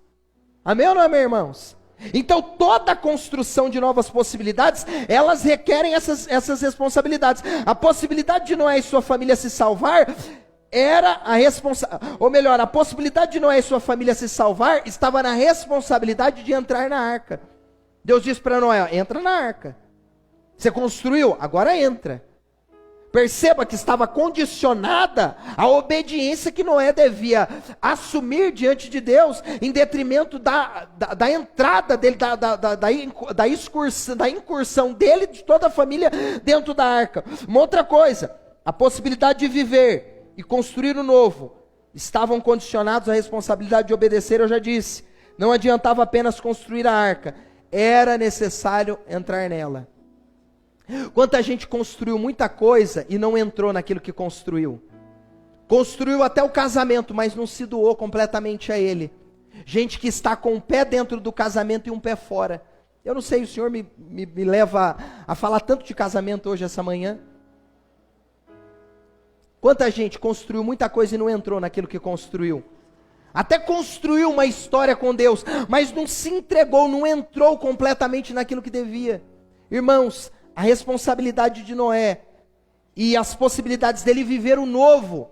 Amém ou não, meus irmãos? Então toda a construção de novas possibilidades, elas requerem essas responsabilidades. A possibilidade de Noé e sua família se salvar era a possibilidade de Noé e sua família se salvar estava na responsabilidade de entrar na arca. Deus disse para Noé: entra na arca. Você construiu? Agora entra. Perceba que estava condicionada à obediência que Noé devia assumir diante de Deus, em detrimento da entrada dele, da incursão dele e de toda a família dentro da arca. Uma outra coisa, a possibilidade de viver e construir o novo, estavam condicionados à responsabilidade de obedecer. Eu já disse, não adiantava apenas construir a arca, era necessário entrar nela. Quanta gente construiu muita coisa e não entrou naquilo que construiu. Construiu até o casamento, mas não se doou completamente a ele. Gente que está com um pé dentro do casamento e um pé fora. Eu não sei, o Senhor me leva a falar tanto de casamento hoje, essa manhã. Quanta gente construiu muita coisa e não entrou naquilo que construiu. Até construiu uma história com Deus, mas não se entregou, não entrou completamente naquilo que devia. Irmãos, a responsabilidade de Noé e as possibilidades dele viver o novo,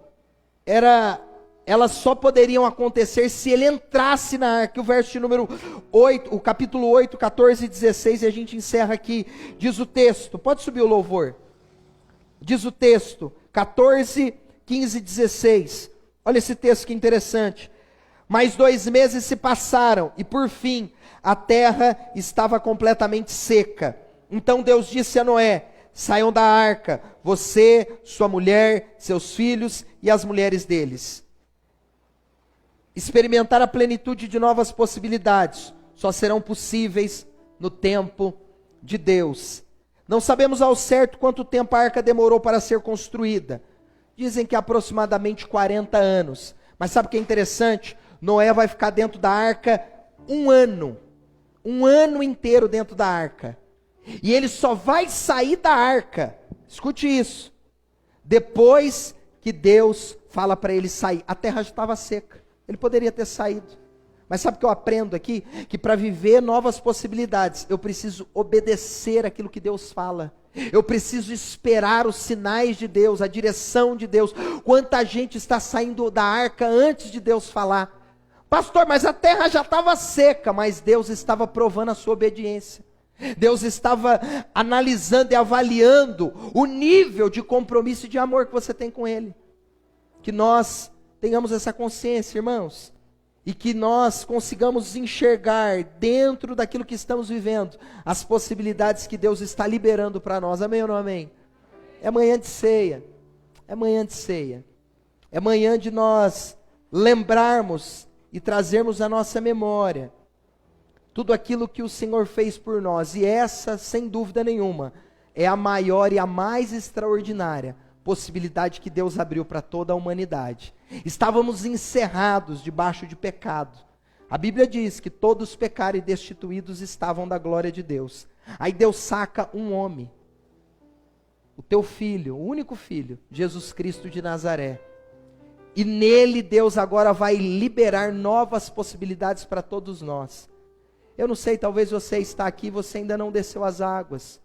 elas só poderiam acontecer se ele entrasse na arca. O verso de número 8, o capítulo 8, 14 e 16, e a gente encerra aqui. Diz o texto, pode subir o louvor. Diz o texto, 14, 15 e 16. Olha esse texto que interessante. Mais 2 meses se passaram, e por fim, a terra estava completamente seca. Então Deus disse a Noé: saiam da arca, você, sua mulher, seus filhos e as mulheres deles. Experimentar a plenitude de novas possibilidades só serão possíveis no tempo de Deus. Não sabemos ao certo quanto tempo a arca demorou para ser construída. Dizem que aproximadamente 40 anos. Mas sabe o que é interessante? Noé vai ficar dentro da arca 1 ano. 1 ano inteiro dentro da arca. E ele só vai sair da arca, escute isso, depois que Deus fala para ele sair. A terra já estava seca, ele poderia ter saído. Mas sabe o que eu aprendo aqui? Que para viver novas possibilidades, eu preciso obedecer aquilo que Deus fala. Eu preciso esperar os sinais de Deus, a direção de Deus. Quanta gente está saindo da arca antes de Deus falar. Pastor, mas a terra já estava seca, mas Deus estava provando a sua obediência. Deus estava analisando e avaliando o nível de compromisso e de amor que você tem com Ele. Que nós tenhamos essa consciência, irmãos, e que nós consigamos enxergar dentro daquilo que estamos vivendo as possibilidades que Deus está liberando para nós. Amém ou não amém? É manhã de ceia, é manhã de ceia, é manhã de nós lembrarmos e trazermos à nossa memória tudo aquilo que o Senhor fez por nós, e essa, sem dúvida nenhuma, é a maior e a mais extraordinária possibilidade que Deus abriu para toda a humanidade. Estávamos encerrados debaixo de pecado. A Bíblia diz que todos pecaram e destituídos estavam da glória de Deus. Aí Deus saca um homem, o teu filho, o único filho, Jesus Cristo de Nazaré. E nele Deus agora vai liberar novas possibilidades para todos nós. Eu não sei, talvez você está aqui e você ainda não desceu as águas.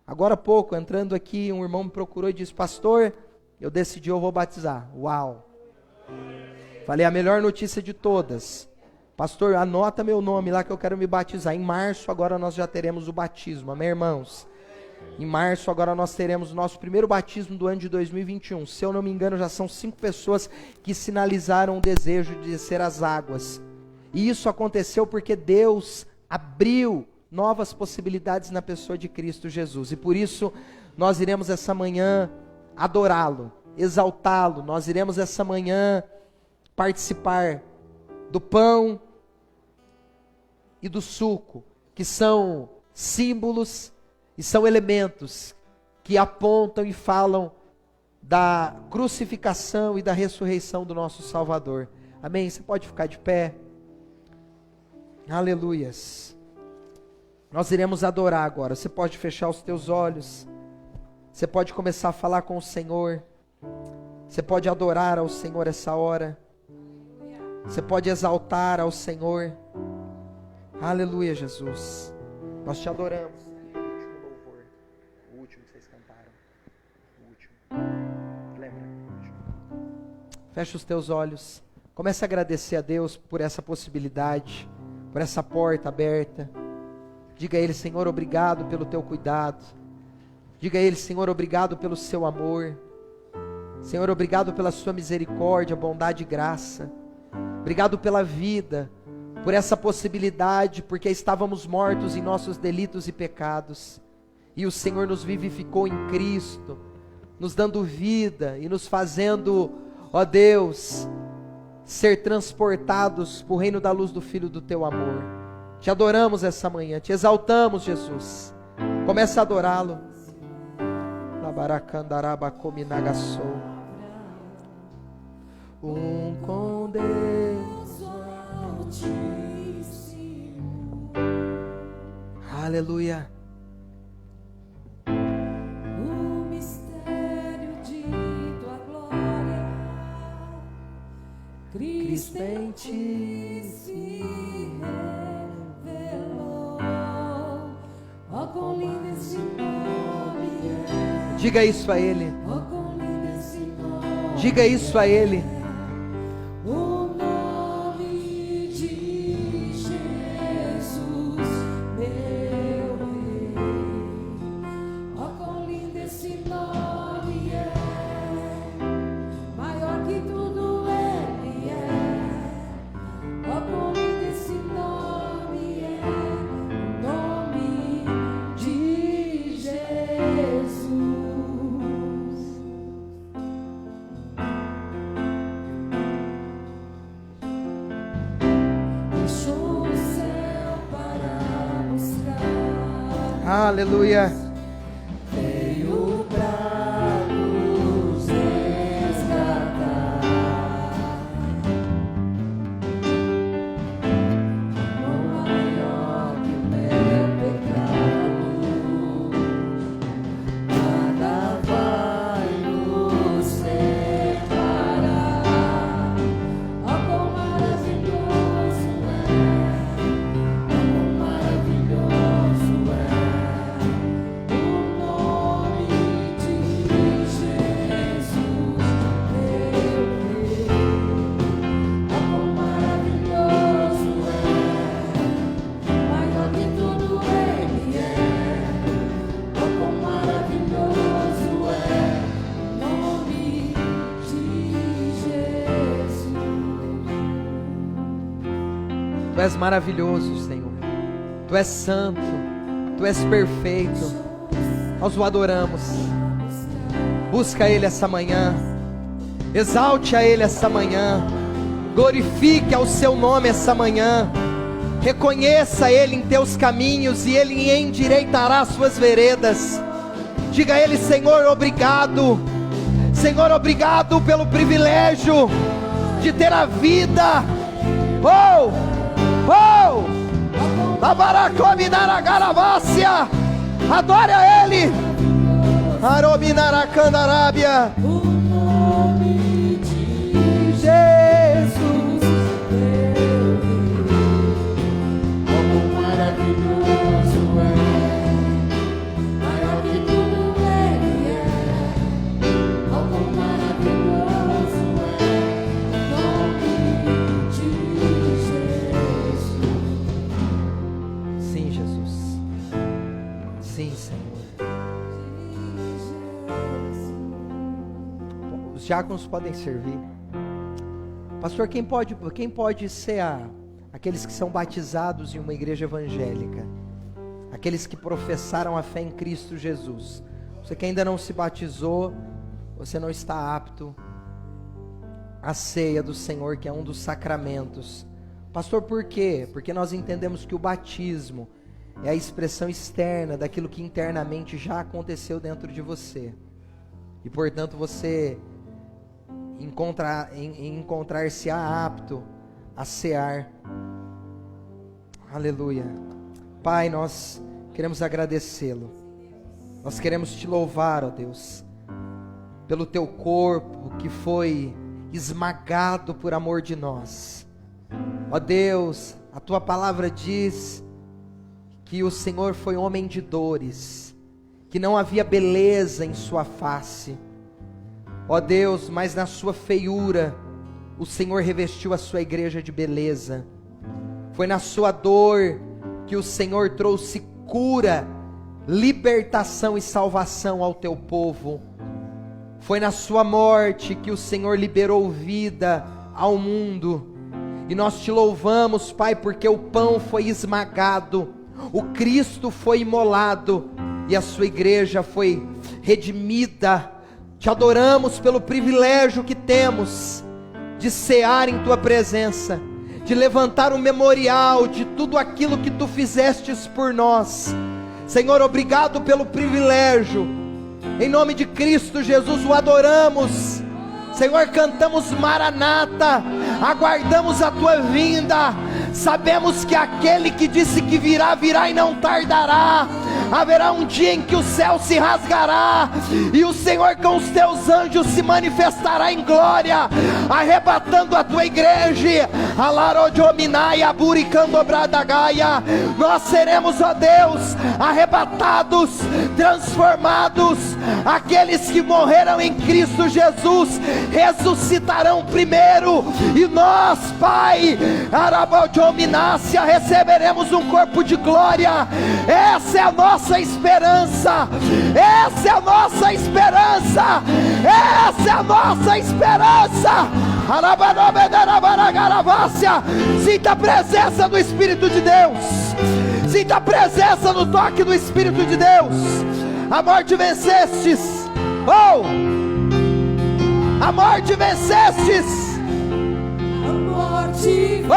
Agora há pouco, entrando aqui, um irmão me procurou e disse: pastor, eu decidi, eu vou batizar. Uau! Falei, a melhor notícia de todas. Pastor, anota meu nome lá que eu quero me batizar. Em março agora nós já teremos o batismo, amém, irmãos? Em março agora nós teremos o nosso primeiro batismo do ano de 2021. Se eu não me engano, já são 5 pessoas que sinalizaram o desejo de descer as águas. E isso aconteceu porque Deus abriu novas possibilidades na pessoa de Cristo Jesus. E por isso nós iremos essa manhã adorá-lo, exaltá-lo. Nós iremos essa manhã participar do pão e do suco, que são símbolos e são elementos que apontam e falam da crucificação e da ressurreição do nosso Salvador. Amém? Você pode ficar de pé. Aleluias. Nós iremos adorar agora. Você pode fechar os teus olhos. Você pode começar a falar com o Senhor. Você pode adorar ao Senhor essa hora. Você pode exaltar ao Senhor. Aleluia, Jesus. Nós te adoramos. O último louvor. O último que vocês cantaram. O último. Lembra? O último. Fecha os teus olhos. Comece a agradecer a Deus por essa possibilidade, por essa porta aberta. Diga a Ele: Senhor, obrigado pelo teu cuidado. Diga a Ele: Senhor, obrigado pelo seu amor. Senhor, obrigado pela sua misericórdia, bondade e graça. Obrigado pela vida, por essa possibilidade, porque estávamos mortos em nossos delitos e pecados. E o Senhor nos vivificou em Cristo, nos dando vida e nos fazendo, ó Deus, ser transportados para o reino da luz do Filho do teu amor. Te adoramos essa manhã, te exaltamos, Jesus. Comece a adorá-lo. Com Deus Altíssimo. Aleluia. O mistério de tua glória, Cristo em ti se revelou. Ó, quão lindo esse nome é. Diga isso a Ele. Ó, quão lindo esse nome. Diga isso a Ele. O nome de Jesus, meu Rei. Ó, quão lindo esse nome é. Maior que tudo Ele é. Ó, quão lindo esse nome é. O nome de Jesus. Deixou o céu para buscar. Aleluia. Veio pra nos resgatar. Não maior que o meu pecado, nada vai nos separar. Ó, quão maravilhoso é, ó, quão maravilhoso é. Tu és maravilhoso, Senhor. Tu és santo, Tu és perfeito. Nós o adoramos. Busca Ele essa manhã, exalte a Ele essa manhã, glorifique ao Seu nome essa manhã, reconheça Ele em teus caminhos e Ele endireitará as suas veredas. Diga a Ele: Senhor, obrigado. Senhor, obrigado pelo privilégio de ter a vida. Oh, oh, Labaracominaragaravassia. Adore a Ele. Arominaracandarábia. O nome de Jesus, Como maravilhoso é, maior que tudo Ele é. como maravilhoso é, O nome de Jesus. Sim, Jesus. Sim, Senhor. Os diáconos podem servir. Pastor, quem pode ser aqueles que são batizados em uma igreja evangélica? Aqueles que professaram a fé em Cristo Jesus. Você que ainda não se batizou, você não está apto à ceia do Senhor, que é um dos sacramentos. Pastor, por quê? Porque nós entendemos que o batismo é a expressão externa daquilo que internamente já aconteceu dentro de você. E portanto você encontrar-se-á apto a cear. Aleluia. Pai, nós queremos agradecê-lo. Nós queremos te louvar, ó Deus, pelo teu corpo que foi esmagado por amor de nós. Ó Deus, a tua palavra diz que o Senhor foi homem de dores, que não havia beleza em sua face. Ó Deus, mas na sua feiura, o Senhor revestiu a sua igreja de beleza. Foi na sua dor que o Senhor trouxe cura, libertação e salvação ao teu povo. Foi na sua morte que o Senhor liberou vida ao mundo. E nós te louvamos, Pai, porque o pão foi esmagado, o Cristo foi imolado e a sua igreja foi redimida. Te adoramos pelo privilégio que temos de cear em tua presença, de levantar um memorial de tudo aquilo que tu fizestes por nós. Senhor, obrigado pelo privilégio. Em nome de Cristo Jesus o adoramos. Senhor, cantamos Maranata, aguardamos a tua vinda. Sabemos que aquele que disse que virá, virá e não tardará. Haverá um dia em que o céu se rasgará e o Senhor com os teus anjos se manifestará em glória, arrebatando a tua igreja. Nós seremos, ó Deus, arrebatados, transformados. Aqueles que morreram em Cristo Jesus ressuscitarão primeiro, e nós, Pai, receberemos um corpo de glória. Essa é a nossa esperança, essa é a nossa esperança, essa é a nossa esperança. Sinta a presença do Espírito de Deus, sinta a presença no toque do Espírito de Deus. A morte vencestes, oh, a morte vencestes, A morte oh,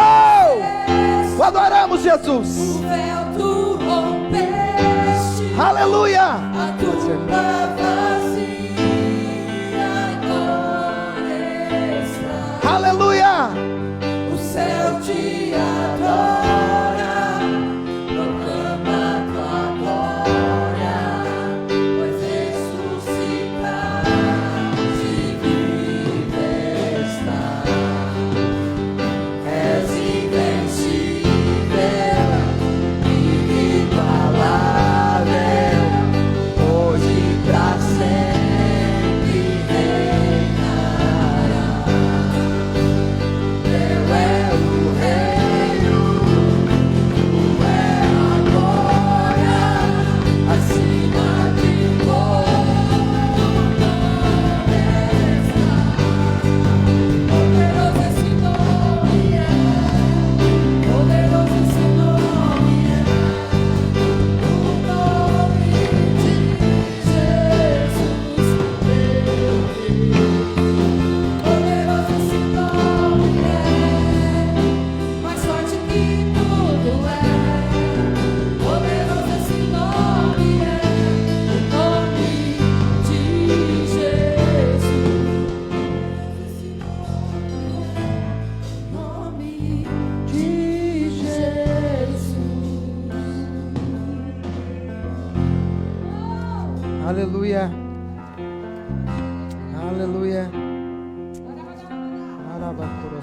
venceste, adoramos Jesus, o véu tu rompeste, aleluia. a tumba vazia agora está. Aleluia. O céu te adora, proclama tua glória, pois ressuscitaste e vive está. És invencível, inigualável, hoje pra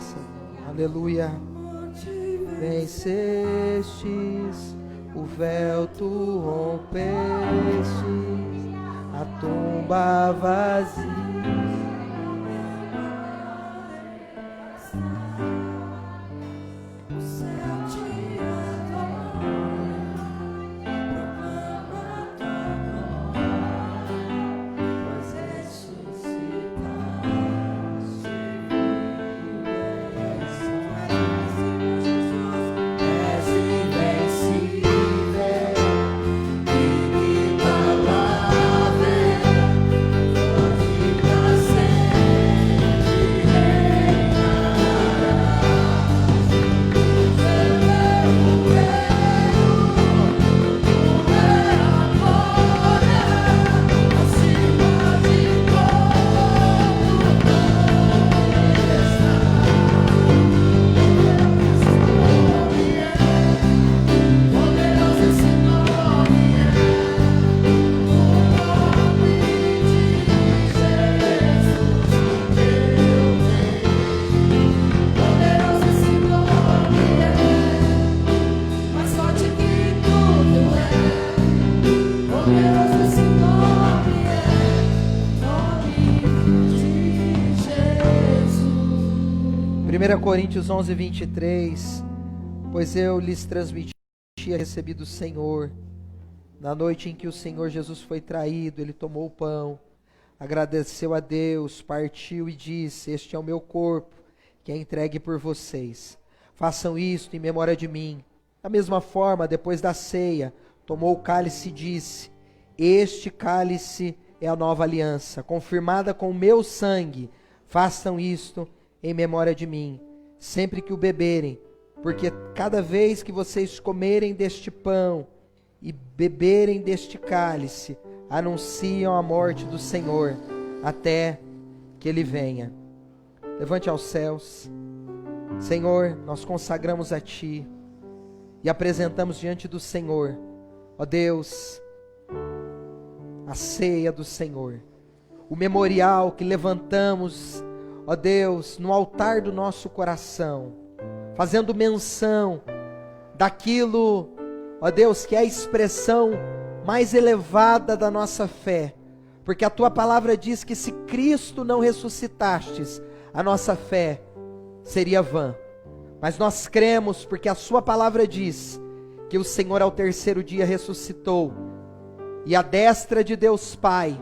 força. Aleluia. Vencestes, o véu tu rompestes, a tumba vazia. Coríntios 11, 23, pois eu lhes transmiti a recebi do Senhor, na noite em que o Senhor Jesus foi traído, ele tomou o pão, agradeceu a Deus, partiu e disse, este é o meu corpo, que é entregue por vocês, façam isto em memória de mim. Da mesma forma, depois da ceia, tomou o cálice e disse, este cálice é a nova aliança, confirmada com o meu sangue, façam isto em memória de mim, sempre que o beberem, porque cada vez que vocês comerem deste pão e beberem deste cálice, anunciam a morte do Senhor, até que Ele venha. Levante aos céus. Senhor, nós consagramos a Ti e apresentamos diante do Senhor, ó Deus, a ceia do Senhor, o memorial que levantamos, ó Deus, no altar do nosso coração, fazendo menção daquilo, ó Deus, que é a expressão mais elevada da nossa fé, porque a Tua palavra diz que se Cristo não ressuscitastes, a nossa fé seria vã, mas nós cremos porque a Sua palavra diz que o Senhor ao terceiro dia ressuscitou, e a destra de Deus Pai,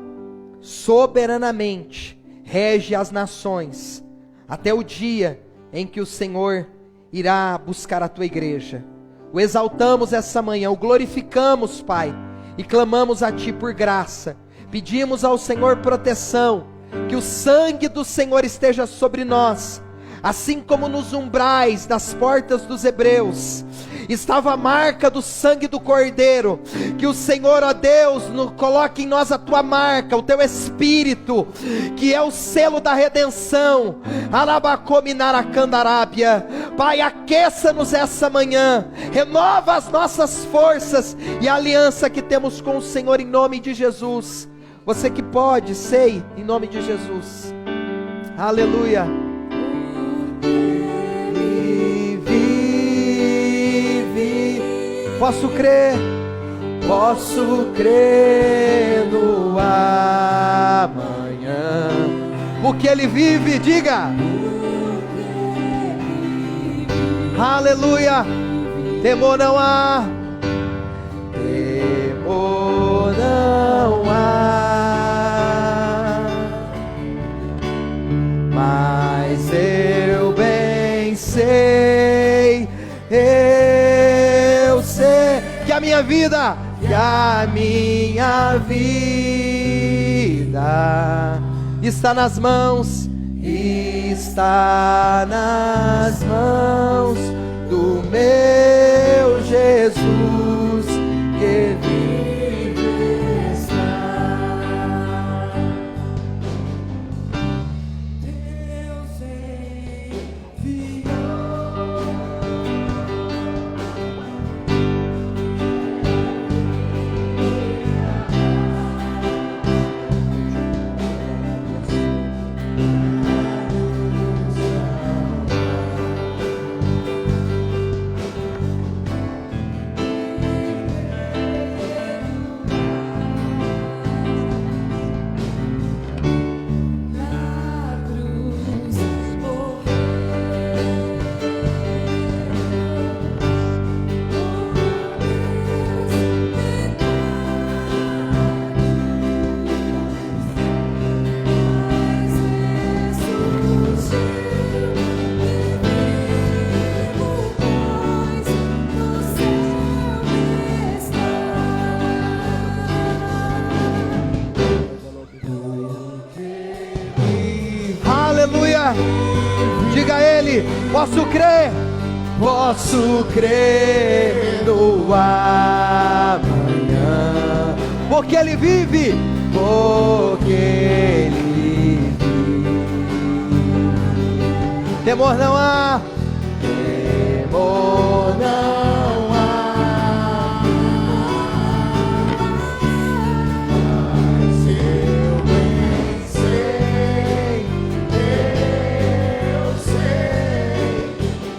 soberanamente, rege as nações, até o dia em que o Senhor irá buscar a Tua igreja. O exaltamos essa manhã, o glorificamos, Pai, e clamamos a Ti por graça, pedimos ao Senhor proteção, que o sangue do Senhor esteja sobre nós, assim como nos umbrais das portas dos hebreus, estava a marca do sangue do Cordeiro, que o Senhor, ó Deus, coloque em nós a Tua marca, o Teu Espírito, que é o selo da redenção, Alabacominaracandarábia. Pai, aqueça-nos essa manhã, renova as nossas forças e a aliança que temos com o Senhor, em nome de Jesus. Você que pode, sei, em nome de Jesus. Aleluia. Posso crer no amanhã, porque Ele vive, diga, aleluia, temor não há, temor não há, mas eu bem sei, que a minha vida está nas mãos do meu Jesus, que vive está. Deus enviou. aleluia. Diga a Ele: posso crer no amanhã, porque Ele vive, porque Ele vive. Temor não há, temor não há. Mas eu bem sei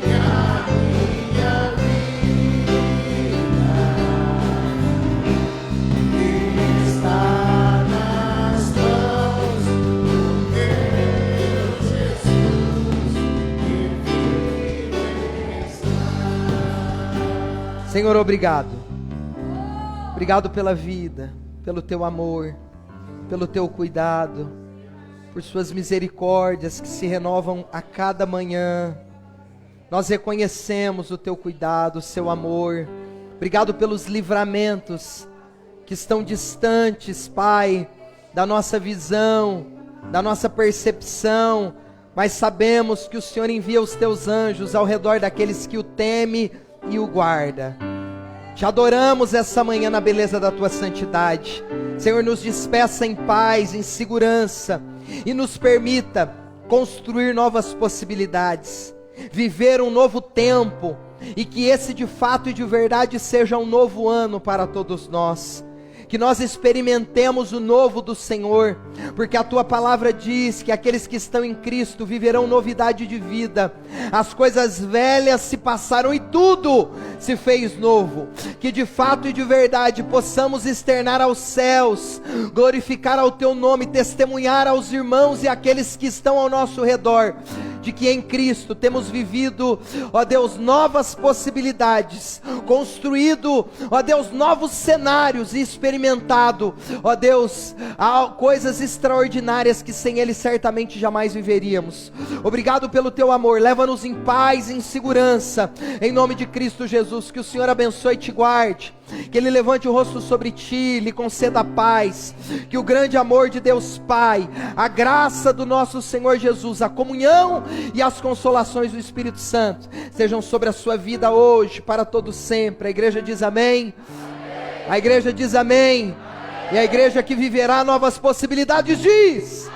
que a minha vida está nas mãos do meu Jesus, que vive está. Senhor, obrigado. Obrigado pela vida, pelo teu amor, pelo teu cuidado, por suas misericórdias que se renovam a cada manhã. Nós reconhecemos o teu cuidado, o seu amor. Obrigado pelos livramentos que estão distantes, Pai, da nossa visão, da nossa percepção, mas sabemos que o Senhor envia os teus anjos ao redor daqueles que o temem e o guarda. Te adoramos essa manhã na beleza da tua santidade. Senhor, nos despeça em paz, em segurança, e nos permita construir novas possibilidades, viver um novo tempo, e que esse de fato e de verdade seja um novo ano para todos nós. Que nós experimentemos o novo do Senhor, porque a tua palavra diz que aqueles que estão em Cristo viverão novidade de vida. As coisas velhas se passaram e tudo se fez novo. Que de fato e de verdade possamos externar aos céus, glorificar ao teu nome, testemunhar aos irmãos e àqueles que estão ao nosso redor, de que em Cristo temos vivido, ó Deus, novas possibilidades, construído, ó Deus, novos cenários e experimentado, ó Deus, coisas extraordinárias que sem Ele certamente jamais viveríamos. Obrigado pelo teu amor, leva-nos em paz e em segurança, em nome de Cristo Jesus. Que o Senhor abençoe e te guarde, que Ele levante o rosto sobre ti, lhe conceda paz, que o grande amor de Deus Pai, a graça do nosso Senhor Jesus, a comunhão e as consolações do Espírito Santo sejam sobre a sua vida hoje, para todo sempre. A igreja diz amém. A igreja diz amém. E a igreja que viverá novas possibilidades diz: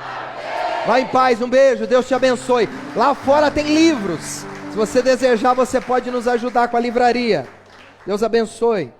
vá em paz, um beijo, Deus te abençoe. Lá fora tem livros, se você desejar você pode nos ajudar com a livraria. Deus abençoe.